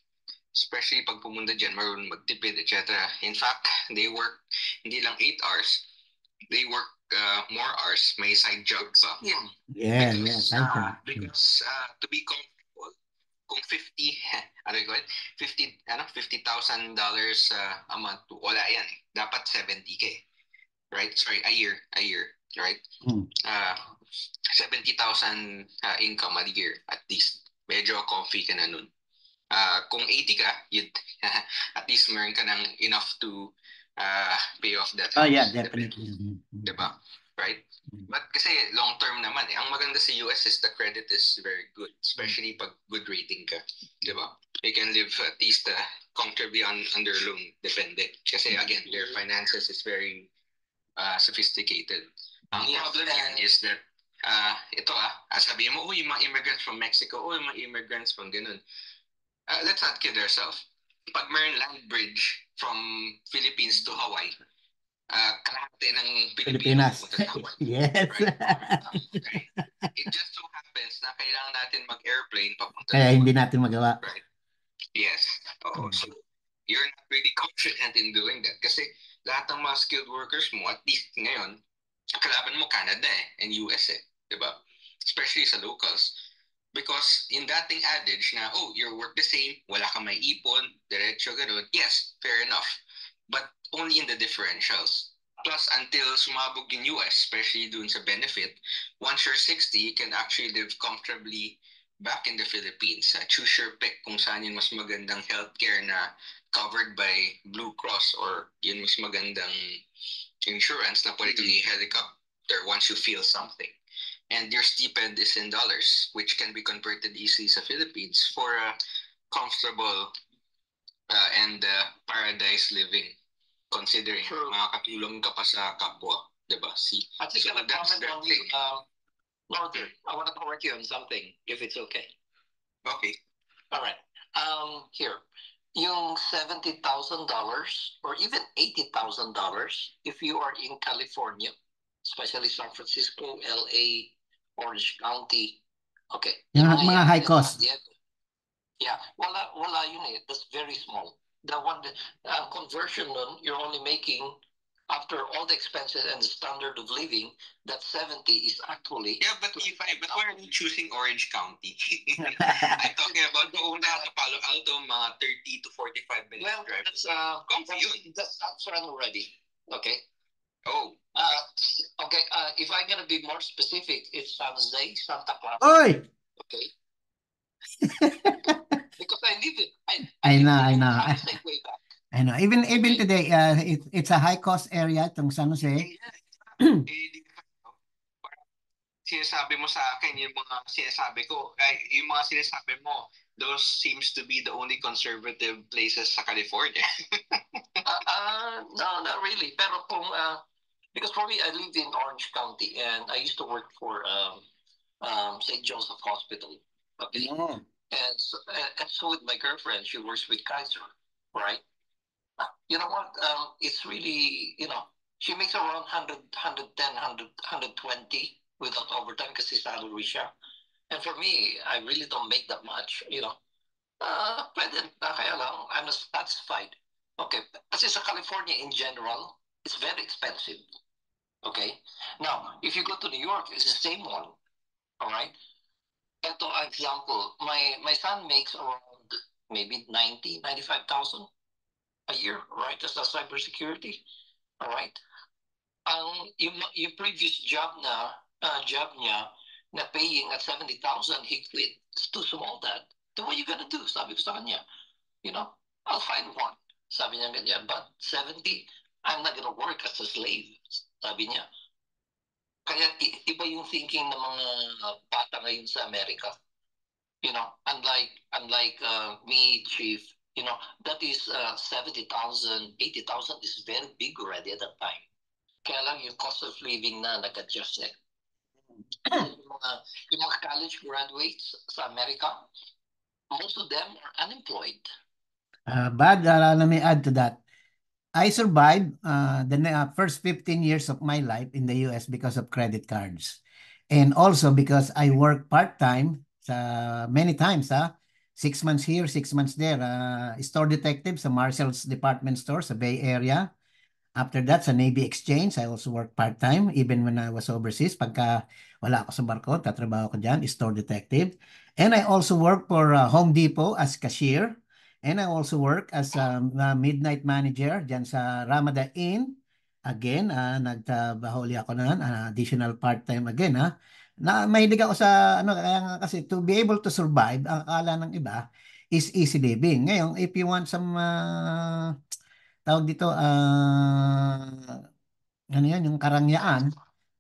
Speaker 9: Especially pag pumunta dyan, marunong magtipid, etc. In fact, they work hindi lang 8 hours, they work more hours, may side job pa.
Speaker 1: Yeah,
Speaker 9: Because to be comfortable, kung 50, ano ko, $50,000 a month, wala yan. Dapat 70K. Right? Sorry, a year, right? 70,000 income a year at least. Medyo comfy ka na nun. Kung 80 ka, at least meron ka ng enough to pay off that.
Speaker 1: Oh yeah, definitely.
Speaker 9: Diba? Right? But kasi long term naman eh. Ang maganda sa US is the credit is very good, especially pag good rating ka. Diba? They can live at least comfortably under loan. Depende. Kasi again, their finances is very sophisticated. Ang problem yan is that sabihin mo, yung mga immigrants from Mexico, yung mga immigrants from ganun. Let's not kid ourselves. Pag mayroon land bridge from Philippines to Hawaii, kalahati ng Pilipinas punta sa Hawaii.
Speaker 1: Yes.
Speaker 9: Right? It just so happens na kailangan natin mag-airplane papunta.
Speaker 1: Kaya hindi natin magawa.
Speaker 9: Right? Yes. So, you're not really confident in doing that. Kasi lahat ng mga skilled workers mo, at least ngayon, kalaban mo Canada and US diba? Especially sa locals. Because in dating adage na, you work the same, wala ka may ipon, diretso ganun, yes, fair enough. But only in the differentials. Plus, until sumabog in US, especially dun sa benefit, once you're 60, you can actually live comfortably back in the Philippines. Choose your pick kung saan yung mas magandang healthcare na covered by Blue Cross or yung mas magandang insurance na pwede kang i-helicopter once you feel something. And your stipend is in dollars, which can be converted easily sa Philippines for a comfortable and paradise living, considering makakatulong ka pa sa kapwa, diba? See?
Speaker 7: At least that's the thing. Northern, I want to correct you on something, if it's okay.
Speaker 9: Okay.
Speaker 7: All right. Here, yung $70,000 or even $80,000 if you are in California, especially San Francisco, LA, Orange County. Okay.
Speaker 1: Yung mga high cost.
Speaker 7: Yeah. Wala yun eh. That's very small. The one conversion nun, you're only making after all the expenses and the standard of living, that 70 is actually...
Speaker 9: Yeah, but why are you choosing Orange County? I'm talking about the una sa Palo Alto, mga 30 to 45 minutes drive.
Speaker 7: That's answered already. Okay.
Speaker 9: Oh.
Speaker 7: Okay. If I'm gonna be more specific, it's San Jose, Santa Clara.
Speaker 1: Oy!
Speaker 7: Okay. Because I live it.
Speaker 1: I know.
Speaker 7: Way back.
Speaker 1: I know. Even today, it's a high cost area itong San Jose.
Speaker 9: Sinasabi mo sa akin yung mga sinasabi ko, yung mga sinasabi mo, those seems to be the only conservative places sa California.
Speaker 7: No, not really. Pero kung because for me, I live in Orange County and I used to work for St. Joseph Hospital. Okay.
Speaker 1: Yeah.
Speaker 7: And so with my girlfriend, she works with Kaiser, right? You know what? It's really, she makes around 110, 120 without overtime kasi salary siya. And for me, I really don't make that much, Pwede na, kaya lang, I'm not satisfied. Okay, kasi sa California in general, it's very expensive. Okay? Now, if you go to New York, it's the same one. All right? Ito, example, my son makes around maybe 95,000 a year, right? As a cybersecurity, all right? Yung previous job niya na paying at 70,000, he quit. It's too small, Dad. Then what are you gonna do? Sabi ko sa kanya, I'll find one. Sabi niya ganyan, but 70, I'm not gonna work as a slave. Sabi niya. Kaya iba yung thinking ng mga bata ngayon sa Amerika. You know, unlike me, Chief, you know, that is 70,000, 80,000 is very big already at that time. Kaya lang yung cost of living na nag-adjust eh. yung mga college graduates sa Amerika, most of them are unemployed.
Speaker 1: But let me add to that. I survived the first 15 years of my life in the US because of credit cards. And also because I work part-time many times, 6 months here, 6 months there. Store detective sa Marshall's Department Store sa Bay Area. After that, sa Navy Exchange, I also work part-time even when I was overseas. Pagka wala ako sa barko, tatrabaho ko dyan, store detective. And I also work for Home Depot as cashier. And I also work as a midnight manager dyan sa Ramada Inn. Again, nagtrabaho ako na additional part-time again. Na mahilig ako sa, kaya nga kasi to be able to survive, ang akala ng iba is easy living. Ngayon, if you want some tawag dito, ano yan, yung karangyaan.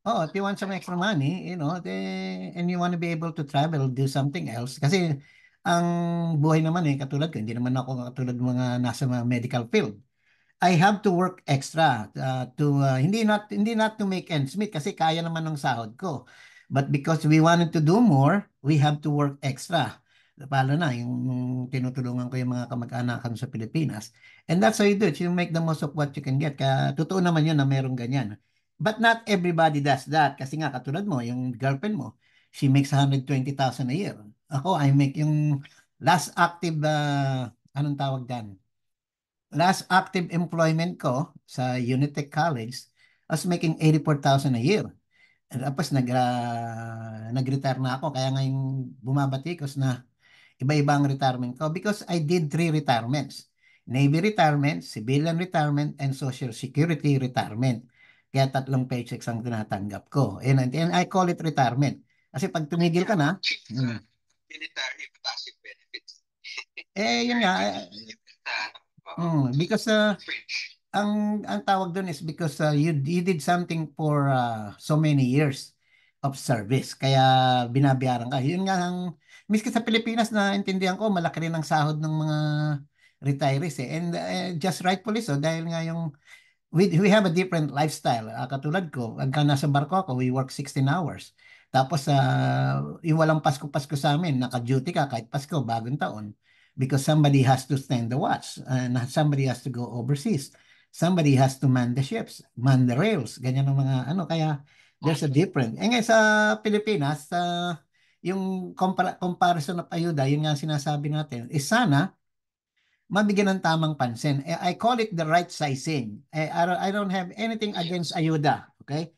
Speaker 1: Oh, if you want some extra money, and you want to be able to travel, do something else. Kasi ang buhay naman katulad ko, hindi naman ako katulad mga nasa mga medical field. I have to work extra hindi not to make ends meet kasi kaya naman ng sahod ko. But because we wanted to do more, we have to work extra. Lalo na yung tinutulungan ko yung mga kamag-anakan sa Pilipinas. And that's how you do it. You make the most of what you can get. Kaya totoo naman yun na merong ganyan. But not everybody does that. Kasi nga katulad mo, yung girlfriend mo, she makes 120,000 a year. Ako, I make yung last active, anong tawag dyan? Last active employment ko sa Unitec College, I was making 84,000 a year. Tapos nag-retire na ako. Kaya ngayon bumabatikos na iba-iba ang retirement ko because I did 3 retirements. Navy retirement, civilian retirement, and Social Security retirement. Kaya 3 paychecks ang tinatanggap ko. And I call it retirement. Kasi pag tumigil ka na,
Speaker 9: Military passive benefits.
Speaker 1: yun nga. Because ang tawag doon is because you did something for so many years of service. Kaya binabayaran ka. Yun nga miski sa Pilipinas na intindihan ko, malaki rin ang sahod ng mga retirees And just rightfully so dahil nga yung we have a different lifestyle. Katulad ko, pagka nasa barko ako, we work 16 hours. Tapos yung walang Pasko-Pasko sa amin, naka-duty ka kahit Pasko, bagong taon. Because somebody has to stand the watch and somebody has to go overseas. Somebody has to man the ships, man the rails, ganyan ang mga kaya there's a difference. Ngayon sa Pilipinas, yung comparison of ayuda, yun nga sinasabi natin, is sana mabigyan ng tamang pansin. I call it the right sizing. I don't have anything against ayuda. Okay?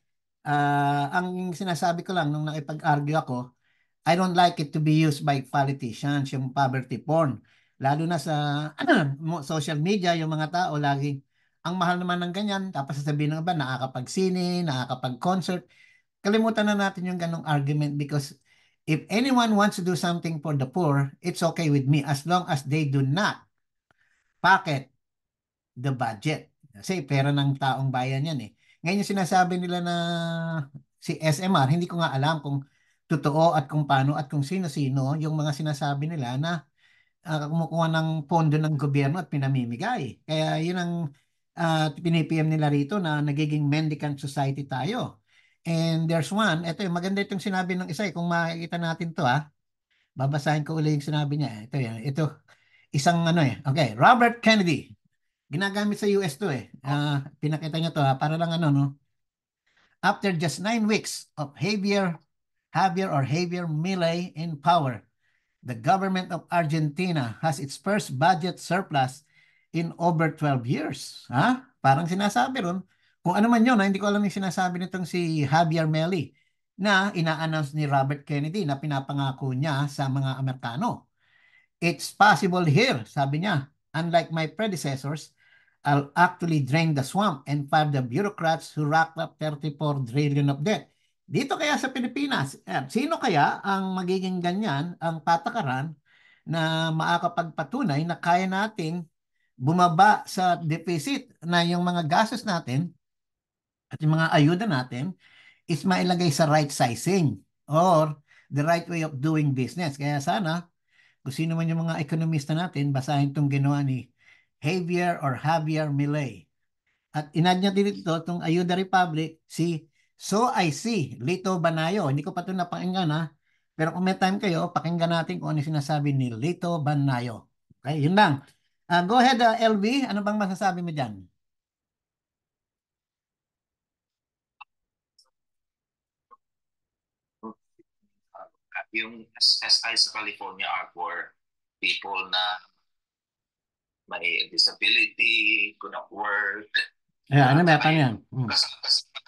Speaker 1: Ang sinasabi ko lang nung nakipag-argue ako, I don't like it to be used by politicians, yung poverty porn. Lalo na sa social media, yung mga tao laging, ang mahal naman ng ganyan, tapos sasabihin ng iba, nakakapag-sine, nakakapag-concert. Kalimutan na natin yung ganong argument because if anyone wants to do something for the poor, it's okay with me as long as they do not pocket the budget. Kasi pera ng taong bayan yan Ngayon yung sinasabi nila na si SMR, hindi ko nga alam kung totoo at kung paano at kung sino-sino yung mga sinasabi nila na kumukuha ng pondo ng gobyerno at pinamimigay. Kaya yun ang pinipm nila rito na nagiging mendicant society tayo. And there's one, maganda itong sinabi ng isa kung makikita natin to babasahin ko ulit yung sinabi niya. Ito isang okay, Robert Kennedy. Ginagamit sa US to pinakita niya to para lang no. After just 9 weeks of Javier Milei in power, the government of Argentina has its first budget surplus in over 12 years. Parang sinasabi ron, kung ano man yun, hindi ko alam yung sinasabi nitong si Javier Milei na ina-announce ni Robert Kennedy na pinapangako niya sa mga Amerikano. It's possible here, sabi niya. Unlike my predecessors, I'll actually drain the swamp and fire the bureaucrats who racked up 34 trillion of debt. Dito kaya sa Pilipinas, sino kaya ang magiging ganyan ang patakaran na makakapagpatunay na kaya nating bumaba sa deficit na yung mga gastos natin at yung mga ayuda natin is mailagay sa right sizing or the right way of doing business. Kaya sana, kung sino man yung mga ekonomista natin, basahin itong ginawa ni Javier Milei. At inad niya din ito, itong Ayuda Republic, si So I See, Lito Banayo. Hindi ko pa ito napakinggan ha. Pero kung may time kayo, pakinggan natin kung ano sinasabi ni Lito Banayo. Okay, yun lang. Go ahead, LV. Ano bang masasabi mo dyan?
Speaker 10: Yung SSI sa California are for people na may disability, couldn't work.
Speaker 1: Ano ba yan?
Speaker 10: Kasi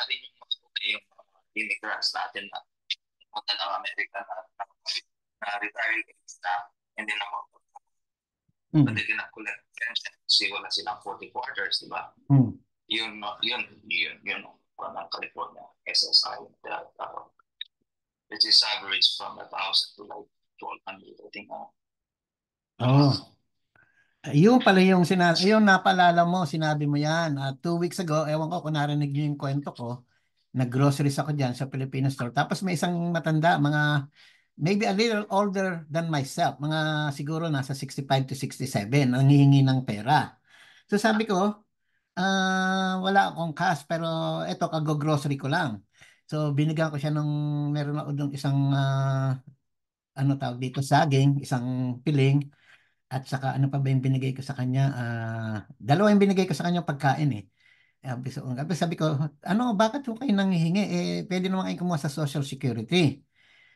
Speaker 10: rin yung immigrants natin na punta ng Amerika na retired na hindi na pwede kinakulit pension kasi wala silang 40 quarters, di ba? Yun ng California SSI, which is average from 1,000 to like 1,200, I think.
Speaker 1: Yung pala yung napalala mo, sinabi mo yan. 2 weeks ago, ewan ko kung narinig niyo yung kwento ko, nag-groceries ako dyan sa Filipino store. Tapos may isang matanda, mga maybe a little older than myself, mga siguro nasa 65 to 67, nangihingi ng pera. So sabi ko, wala akong cash, pero eto, kag-grocery ko lang. So binigyan ko siya meron ako dong isang, ano tawag dito, saging, isang piling, at saka ano pa ba yung binigay ko sa kanya? Dalawa yung binigay ko sa kanya pagkain eh. Sabi ko, bakit yung kayo nanghihingi? Pwede naman kayo kumuha sa Social Security.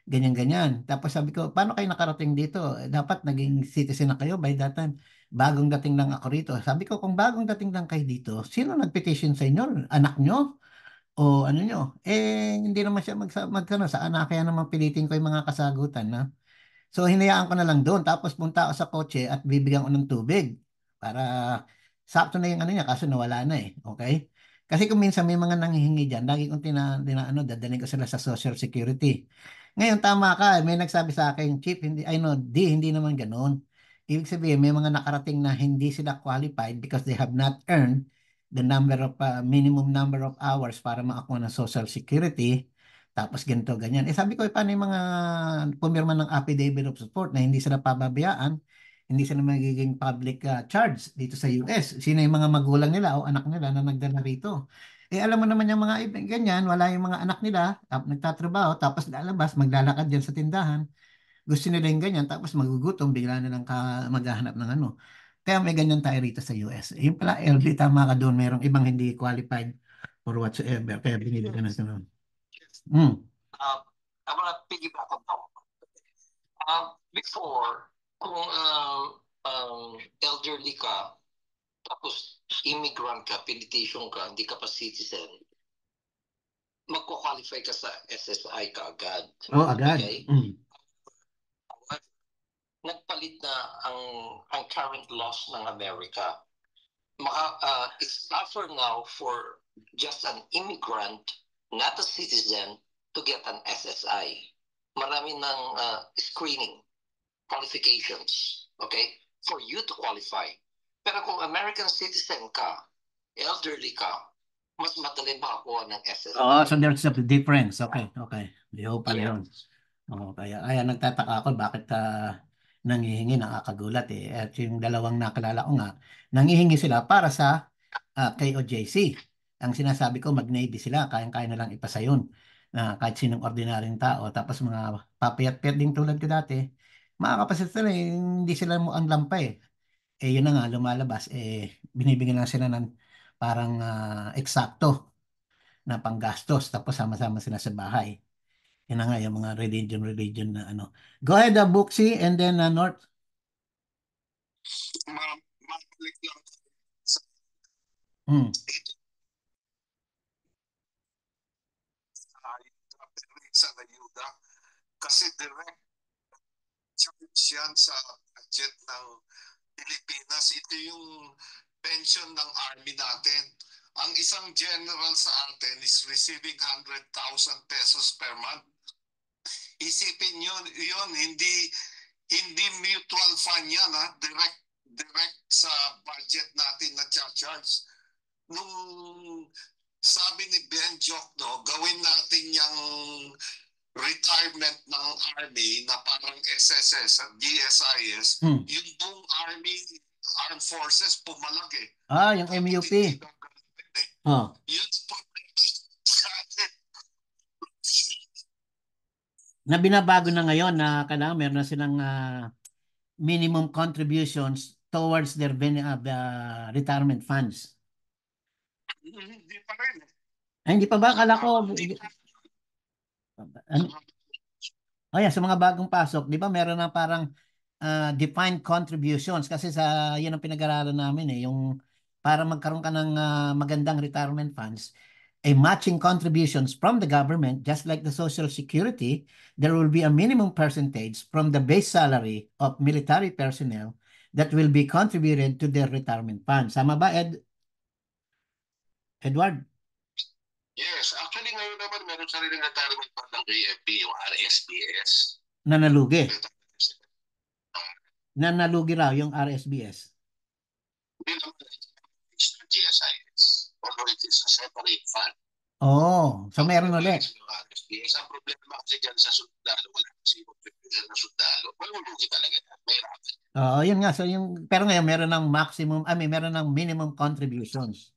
Speaker 1: Ganyan-ganyan. Tapos sabi ko, paano kayo nakarating dito? Dapat naging citizen na kayo by that time. Bagong dating lang ako rito. Sabi ko, kung bagong dating lang kayo dito, sino nag-petition sa inyo? Anak nyo? O ano nyo? Hindi naman siya sa anak, kaya naman pilitin ko yung mga kasagutan na. So, hinayaan ko na lang doon. Tapos punta ako sa kotse at bibigyan ko ng tubig. Para sakto na yung ano niya, kaso nawala na eh. Okay? Kasi kung minsan may mga nanghihingi dyan, lagi kong dadalhin ko sila sa Social Security. Ngayon, tama ka. May nagsabi sa akin, Chief, hindi naman ganoon. Ibig sabihin, may mga nakarating na hindi sila qualified because they have not earned the minimum number of hours para makakuha ng Social Security. Tapos ganito, ganyan. Sabi ko, paano yung mga pumirma ng affidavit of support na hindi sila pababayaan, hindi sila magiging public charge dito sa US? Sino yung mga magulang nila o anak nila na nagdala rito? Alam mo naman yung mga ganyan, wala yung mga anak nila, nagtatrabaho, tapos lalabas, maglalakad dyan sa tindahan. Gusto nila yung ganyan, tapos magugutom, bigla na lang maghahanap ng ano. Kaya may ganyan tayo rito sa US. Yung pala, LB, tama ka doon, merong ibang hindi qualified for whatsoever. Kaya binili ka na ganun.
Speaker 7: I want to piggyback on that. Before, kung elderly ka, tapos immigrant ka, petition ka, hindi ka pa citizen, magko-qualify ka sa SSI ka agad.
Speaker 1: Agad.
Speaker 7: Okay? Nagpalit na ang current laws ng Amerika. It's tougher now for just an immigrant, not a citizen, to get an SSI. Marami ng screening qualifications, okay, for you to qualify. Pero kung American citizen ka, elderly ka, mas madali makakuha ng SSI.
Speaker 1: So there's a difference. Okay. Yo pala yun. Kaya nagtataka ako bakit nanghihingi, nakakagulat eh. At yung dalawang nakilala ko nga, nanghihingi sila para sa KOJC. Ang sinasabi ko, mag-Navy sila, kayang-kaya na lang ipasa yun. Kahit sinong ordinaryong tao. Tapos mga papayat-payat din tulad ko dati, makakapasit sila hindi sila mo ang lampay. Yun na nga, lumalabas, binibigyan lang sila ng parang eksakto na panggastos, tapos sama-sama sila sa bahay. Yun na nga, yung mga religion na ano. Go ahead, Buxi, and then North.
Speaker 8: Mabalik lang sa ayuda kasi direct charge yan sa budget ng Pilipinas. Ito yung pension ng army natin. Ang isang general sa atin is receiving 100,000 pesos per month. Isipin yun, hindi mutual fund yan, ha? Direct sa budget natin na charge. Nung sabi sabi ni Benjok, no, gawin natin yung retirement ng Army na parang SSS at DSIS, yung buong Armed Forces pumalag eh.
Speaker 1: Yung MUP.
Speaker 8: Yun problema sa atin.
Speaker 1: Na binabago na ngayon na kailangan meron na silang minimum contributions towards their retirement funds.
Speaker 8: Hindi pa rin eh.
Speaker 1: Hindi pa ba? Akala ko... sa mga bagong pasok, di ba meron na parang defined contributions kasi yun ang pinag-aralan namin yung para magkaroon ka ng magandang retirement funds, matching contributions from the government, just like the Social Security, there will be a minimum percentage from the base salary of military personnel that will be contributed to their retirement funds. Sama ba, Edward?
Speaker 8: Yes, actually ngayon naman meron sariling retirement fund ng AFP, yung RSBS.
Speaker 1: Nanalugi. Nanalugi raw yung RSBS.
Speaker 8: Hindi naman GSIS, although it is a separate fund.
Speaker 1: So meron ulit.
Speaker 8: Yung RSBS, ang problema kasi dyan sa sundalo, wala kasi contribution na sundalo. Malulugi talaga yan, may rapat.
Speaker 1: Yun nga. So pero ngayon meron ng maximum, meron ng minimum contributions.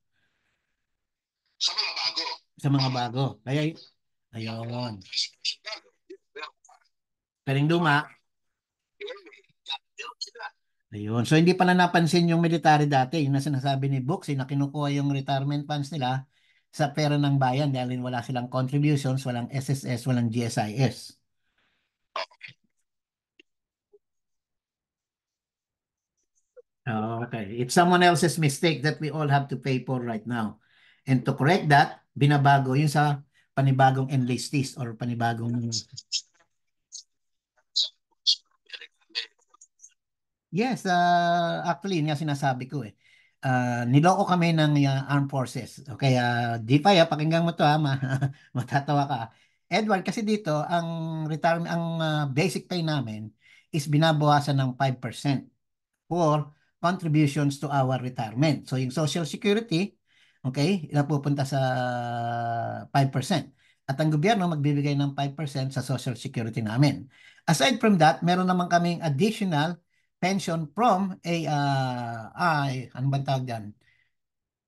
Speaker 8: Sa mga bago.
Speaker 1: Sa mga bago. Kaya, ayun. Pero yung luma, ayun. So, hindi pala napansin yung military dati. Yung sinasabi ni Buxi na kinukuha yung retirement funds nila sa pera ng bayan dahil wala silang contributions, walang SSS, walang GSIS. Okay. It's someone else's mistake that we all have to pay for right now. And to correct that, binabago yun sa panibagong enlistees or panibagong... Yes, actually, yun nga sinasabi ko niloko kami ng armed forces. Okay, D5, pakinggan mo to matatawa ka. Edward, kasi dito, ang retirement, ang basic pay namin is binabawasan ng 5% for contributions to our retirement. So, yung Social Security, okay, napupunta sa 5%. At ang gobyerno magbibigay ng 5% sa Social Security namin. Aside from that, meron naman kaming additional pension from ano bang tawag dyan?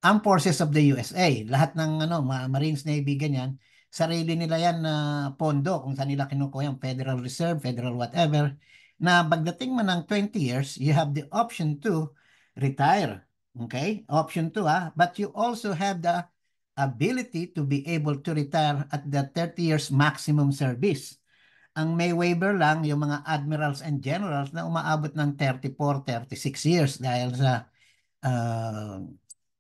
Speaker 1: Armed Forces of the USA. Lahat ng Marines, Navy, ganyan, sarili nila yan na pondo kung saan nila kinukuha yung Federal Reserve, Federal whatever, na pagdating mo ng 20 years, you have the option to retire. Okay? Option 2 but you also have the ability to be able to retire at the 30 years maximum service. Ang may waiver lang yung mga admirals and generals na umaabot ng 34, 36 years dahil sa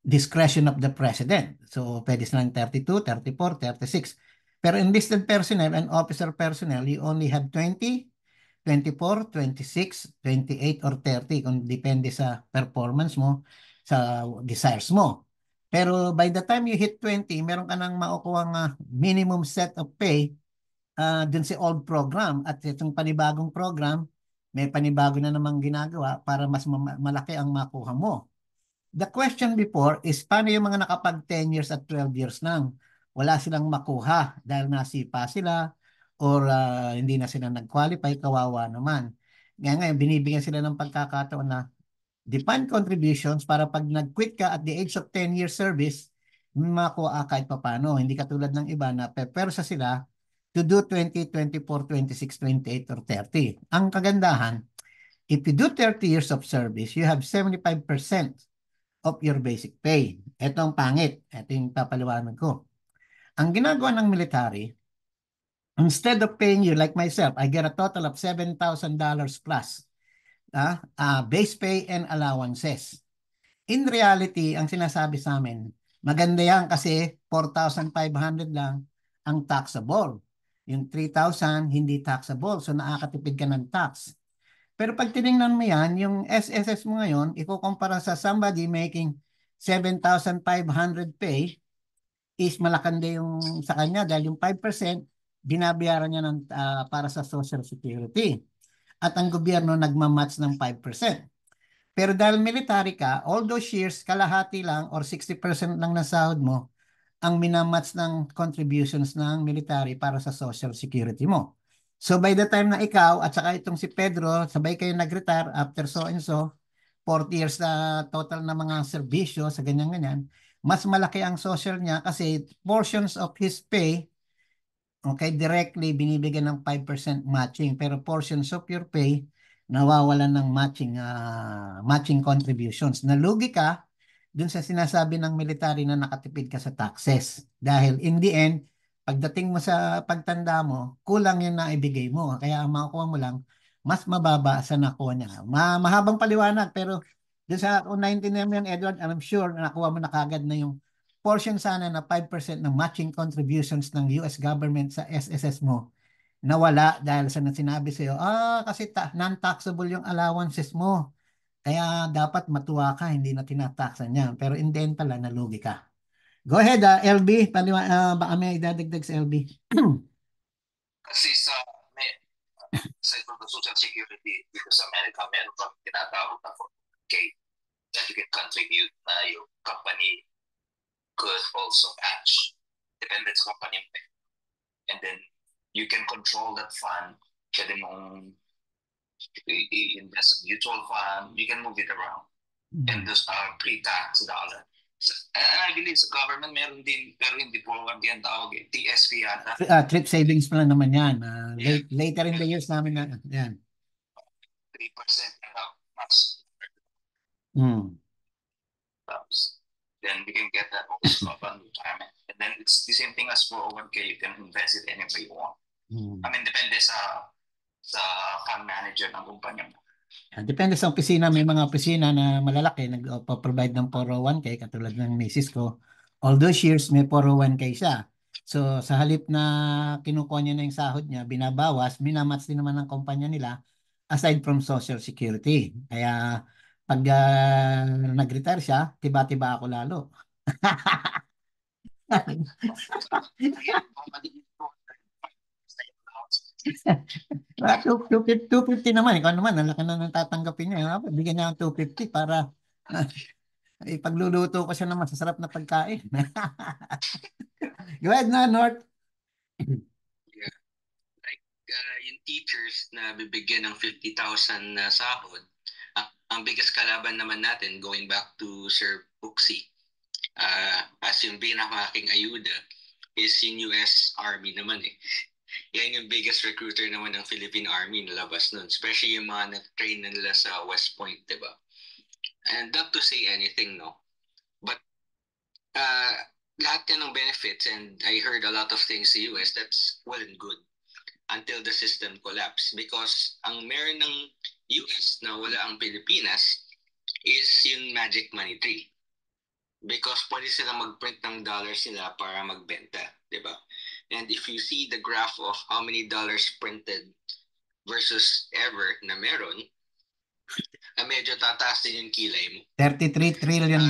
Speaker 1: discretion of the president. So, pwede silang 32, 34, 36. Pero enlisted personnel and officer personnel, you only have 20, 24, 26, 28, or 30 kung depende sa performance mo, sa desires mo. Pero by the time you hit 20, meron ka nang makukuha minimum set of pay dun sa old program. At itong panibagong program, may panibago na namang ginagawa para mas malaki ang makuha mo. The question before is, paano yung mga nakapag 10 years at 12 years nang wala silang makuha dahil nasipa sila or hindi na sila nag-qualify, kawawa naman. Ngayon, binibigyan sila ng pagkakataon na defined contributions para pag nag-quit ka at the age of 10 years service, makuha kahit papano. Hindi katulad ng iba na pepersa sila to do 20, 24, 26, 28, or 30. Ang kagandahan, if you do 30 years of service, you have 75% of your basic pay. Ito ang pangit. Ito yung papaliwanag ko. Ang ginagawa ng military, instead of paying you like myself, I get a total of $7,000 plus base pay and allowances. In reality, ang sinasabi sa amin, maganda yan kasi 4,500 lang ang taxable. Yung 3,000 hindi taxable. So nakakatipid ka ng tax. Pero pag tinignan mo yan, yung SSS mo ngayon, ikukumpara sa somebody making 7,500 pay, is malakanda yung sa kanya dahil yung 5% binabayaran niya para sa Social Security. At ang gobyerno nagmamatch ng 5%. Pero dahil military ka, all those years, kalahati lang or 60% lang na sahod mo ang minamatch ng contributions ng military para sa social security mo. So by the time na ikaw at saka itong si Pedro, sabay kayo nag-retire after so and so, 40 years na total na mga serbisyo sa ganyan-ganyan, mas malaki ang social niya kasi portions of his pay, okay, directly binibigyan ng 5% matching, pero portions of your pay nawawalan ng matching contributions. Nalugi ka dun sa sinasabi ng military na nakatipid ka sa taxes. Dahil in the end, pagdating mo sa pagtanda mo, kulang yung naibigay mo. Kaya ang makukuha mo lang, mas mababa sa nakuha niya. Mahabang paliwanag, pero dun sa kung naintindihan mo yan, Edward, I'm sure nakuha mo na kagad na yung portion sana na 5% ng matching contributions ng US government sa SSS mo nawala dahil sa sinabi sa'yo, kasi non-taxable yung allowances mo. Kaya dapat matuwa ka, hindi na tinataksan niya. Pero in the end pala, nalugi ka. Go ahead, LB. Baka may idadagdag sa LB.
Speaker 10: Kasi sa Social Security dito sa Amerika, meron kami tinatawag na 401k that you can contribute na yung company could also match. Depende sa company mo. And then, you can control that fund. Pwede mong i-invest in mutual fund. You can move it around. And those are pre-tax dollar. I believe sa government meron din, pero hindi po ang tawag eh. TSP yata.
Speaker 1: Trip savings pa lang naman yan. Later in the years namin na yan.
Speaker 10: 3% max. Then you can get that also upon retirement. And then it's the same thing as 401k. You can invest it anywhere you want. I mean, depende sa fund manager ng kumpanya mo.
Speaker 1: Depende sa opisina. May mga opisina na malalaki nag-provide ng 401k katulad ng misis ko. All those years may 401k siya. So sa halip na kinukuha niya na yung sahod niya, binabawas, minamatch din naman ng kumpanya nila aside from Social Security. Kaya pag nag-retire siya, tiba-tiba ako lalo. 250 naman. Ikaw naman, ang laki na nang tatanggapin niya. Bigyan niya ng 250 para ipagluluto ko siya ng masasarap na pagkain. Go ahead na, North.
Speaker 9: Yeah. Like yung teachers na bibigyan ng 50,000 na sahod, ang biggest kalaban naman natin, going back to Sir Buxi, as yung pinakaking ayuda, is yung US Army naman eh. Yan yung biggest recruiter naman ng Philippine Army na labas nun. Especially yung mga na-train na nila sa West Point, diba? And not to say anything, no? But lahat yan ng benefits, and I heard a lot of things sa US, that's well and good until the system collapsed. Because ang meron ng US na wala ang Pilipinas is yung magic money tree. Because pwede sila mag-print ng dollars nila para magbenta, diba? And if you see the graph of how many dollars printed versus ever na meron, medyo tataas din yung kilay mo.
Speaker 1: $33 trillion.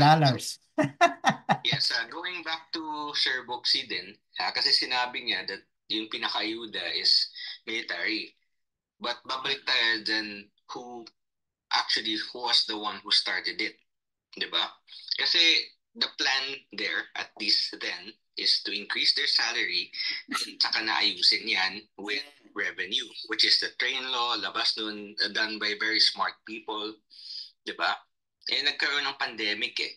Speaker 9: Yes, going back to Sir Buxi din, kasi sinabi niya that yung pinakayuda is military. But babalik tayo din who was the one who started it. Diba? Kasi the plan there, at least then, is to increase their salary and saka naayusin yan with revenue, which is the train law, labas nun, done by very smart people, diba? Eh, nagkaroon ng pandemic eh.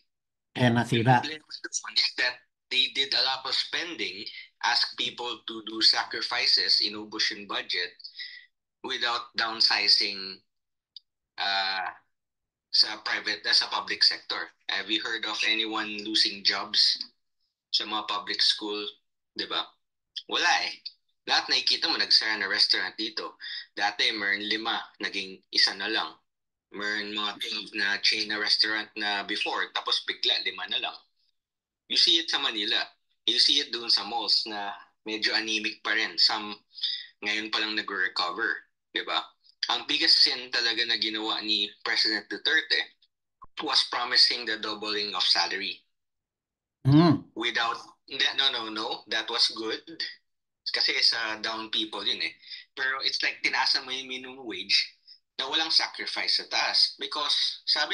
Speaker 1: Nasira.
Speaker 9: The problem is that they did a lot of spending, ask people to do sacrifices, inubos yung budget, without downsizing sa public sector. Have you heard of anyone losing jobs sa mga public school, di ba? Wala eh. Lahat nakikita mo, nagsara na restaurant dito. Dati, meron 5, naging 1 na lang. Meron mga 12 na chain na restaurant na before, tapos bigla 5 na lang. You see it sa Manila. You see it doon sa malls na medyo anemic pa rin. Some ngayon pa lang nag-recover, di ba? Ang biggest sin talaga na ginawa ni President Duterte was promising the doubling of salary. Without, no, that was good. Kasi sa down people yun eh. Pero it's like tinaasan mo yung minimum wage, na walang sacrifice sa taas. Because sabi,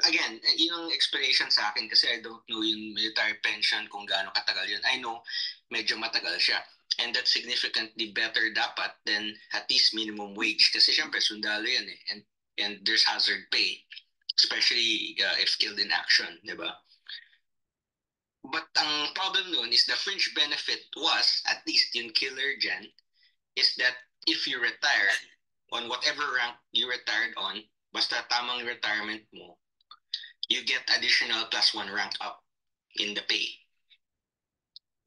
Speaker 9: again, yun ang explanation sa akin kasi I don't know yung military pension kung gaano katagal yun. I know medyo matagal siya. And that's significantly better dapat than at least minimum wage. Kasi syempre sundalo yan eh. And there's hazard pay. Especially if killed in action, di ba? But ang problem nun is the fringe benefit was, at least yung killer dyan, is that if you retire, on whatever rank you retired on, basta tamang retirement mo, you get additional +1 rank up in the pay.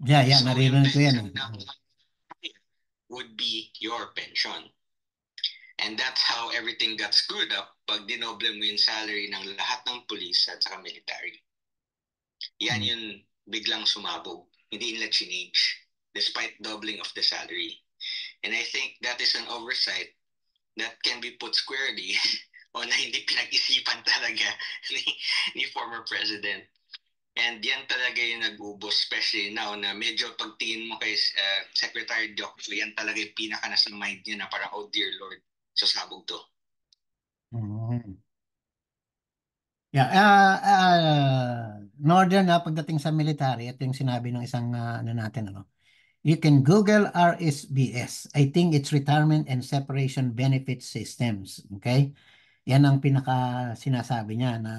Speaker 1: Yeah,
Speaker 9: So
Speaker 1: naririnig ko yan.
Speaker 9: yung pension would be your pension. And that's how everything got screwed up pag dinoble mo yung salary ng lahat ng police at saka military. Yan yung biglang sumabog. Hindi nila chinage despite doubling of the salary. And I think that is an oversight that can be put squarely o na hindi pinag-isipan talaga ni former president. And yan talaga yung nag-ubos, especially now na medyo pagtingin mo kay Secretary Diokso, yan talaga yung pinaka nasa mind niya na parang, oh dear Lord, sasabog to.
Speaker 1: Yeah, Northern na pagdating sa military, ito yung sinabi ng isang natin, you can Google RSBS. I think it's Retirement and Separation Benefit Systems. Okay? Yan ang pinaka sinasabi niya na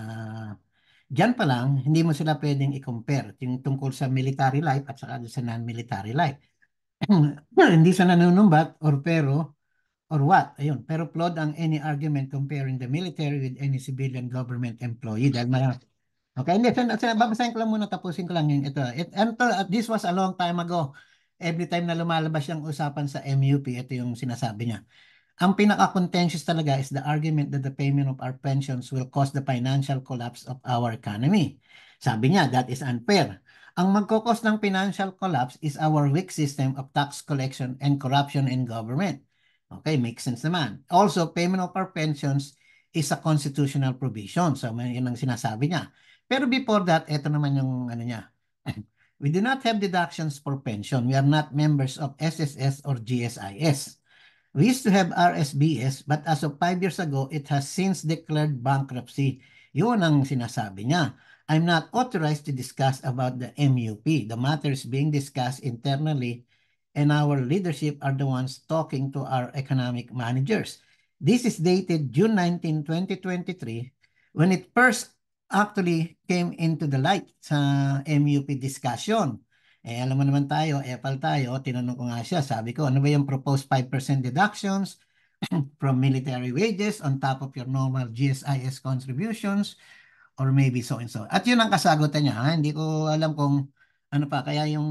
Speaker 1: dyan pa lang, hindi mo sila pwedeng i-compare yung tungkol sa military life at saka sa non-military life. Hindi sa nanunumbat or what? Ayun. Pero flawed ang any argument comparing the military with any civilian government employee. Dahil okay, hindi. Babasahin ko lang muna, tapusin ko lang yung ito. This was a long time ago. Every time na lumalabas yung usapan sa MUP, ito yung sinasabi niya. Ang pinaka-contentious talaga is the argument that the payment of our pensions will cause the financial collapse of our economy. Sabi niya, that is unfair. Ang magkakos ng financial collapse is our weak system of tax collection and corruption in government. Okay, makes sense naman. Also, payment of our pensions is a constitutional provision. So, yun ang sinasabi niya. Pero before that, ito naman yung ano niya. We do not have deductions for pension. We are not members of SSS or GSIS. We used to have RSBS, but as of 5 years ago, it has since declared bankruptcy. Yun ang sinasabi niya. I'm not authorized to discuss about the MUP. The matters being discussed internally and our leadership are the ones talking to our economic managers. This is dated June 19, 2023, when it first actually came into the light sa MUP discussion. Alam mo naman tayo, EPAL tayo, tinanong ko nga siya, sabi ko, ano ba yung proposed 5% deductions from military wages on top of your normal GSIS contributions or maybe so and so. At yun ang kasagutan niya, hindi ko alam kung ano pa, kaya yung,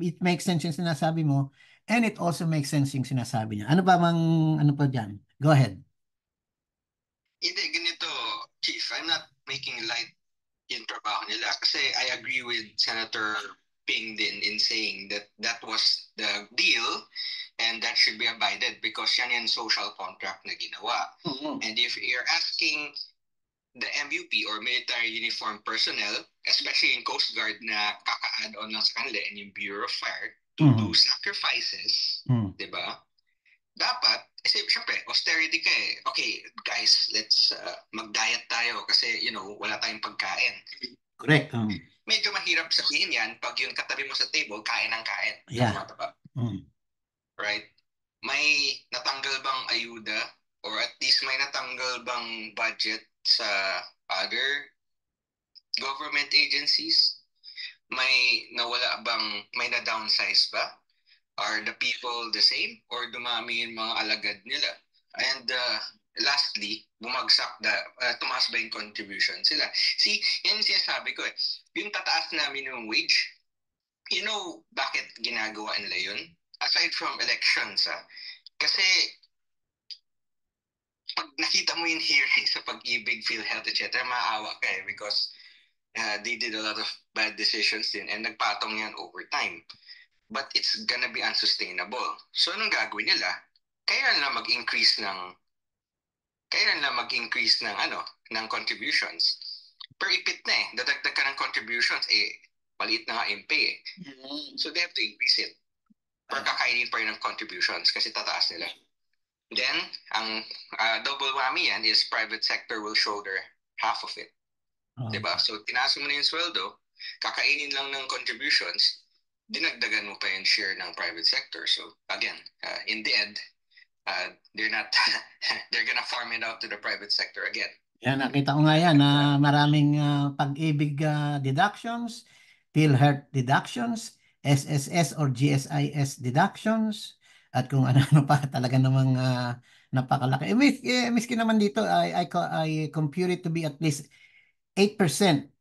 Speaker 1: it makes sense yung sinasabi mo and it also makes sense yung sinasabi niya. Ano pa pa dyan? Go ahead.
Speaker 9: Hindi, ganito, Chief, I'm not making light yung trabaho nila kasi I agree with Senator Ping din in saying that that was the deal and that should be abided because yan yung social contract na ginawa. And if you're asking the MUP or military uniform personnel, especially in Coast Guard na kaka-add on lang sa kanila and yung Bureau of Fire to do sacrifices, di ba? Dapat, kasi syempre, austerity ka eh. Okay, guys, let's mag-diet tayo kasi, wala tayong pagkain.
Speaker 1: Correct.
Speaker 9: Medyo mahirap sabihin yan pag yung katabi mo sa table, kain ng kain.
Speaker 1: Yeah.
Speaker 9: Right? May natanggal bang ayuda or at least may natanggal bang budget sa other government agencies? May nawala bang, may na-downsize ba? Are the people the same or dumami yung mga alagad nila? And lastly, tumaas ba yung contribution sila? See, yan yung sinasabi ko eh. Yung tataas na minimum wage, bakit ginagawa nila yun? Aside from elections, kasi pag nakita mo yung hearing sa Pag-ibig, PhilHealth, etc., maawa ka eh because they did a lot of bad decisions din and nagpatong yan over time. But it's gonna be unsustainable. So, anong gagawin nila? Kailan na mag-increase ng ng contributions? Per ipit na eh. Dadagdag ka ng contributions, maliit na nga yung pay eh. So, they have to increase it. Per kakainin pa rin ng contributions kasi tataas nila. Then, ang double whammy yan is private sector will shoulder half of it. Diba? So, tinaas mo na yung sweldo, kakainin lang ng contributions, dinagdagan mo pa yung share ng private sector. So, again, in the end, they're gonna farm it out to the private sector again.
Speaker 1: Yan, nakita ko nga yan na maraming pag-ibig deductions, PhilHealth deductions, SSS or GSIS deductions, at kung ano-ano pa talaga namang napakalaki. Miski naman dito, I compute it to be at least 8%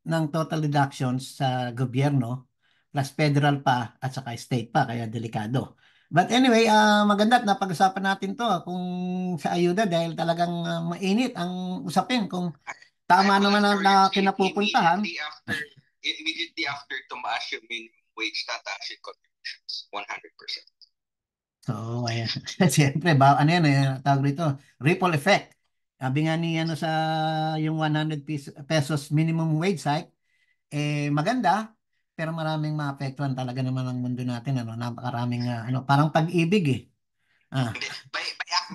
Speaker 1: ng total deductions sa gobyerno, plus federal pa at saka state pa, kaya delikado. But anyway, maganda at napag-usapan natin to kung sa ayuda dahil talagang mainit ang usapin kung tama naman na kinapupuntahan.
Speaker 9: Immediately after tumaas yung minimum wage, tataas yung contributions, 100%.
Speaker 1: So, ayan. Siyempre, ano yan, tawag rito, ripple effect. Sabi nga ni sa yung 100 pesos minimum wage hike, maganda, pero maraming maapektuhan talaga naman ang mundo natin, napakaraming parang pag-ibig eh.
Speaker 9: By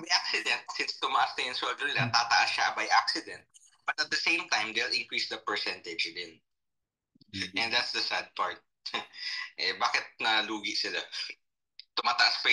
Speaker 9: accident, since tumaas na yung sweldo nila, tataas siya by accident. But at the same time, they'll increase the percentage din. And that's the sad part. Bakit nalugi sila? Tumataas pa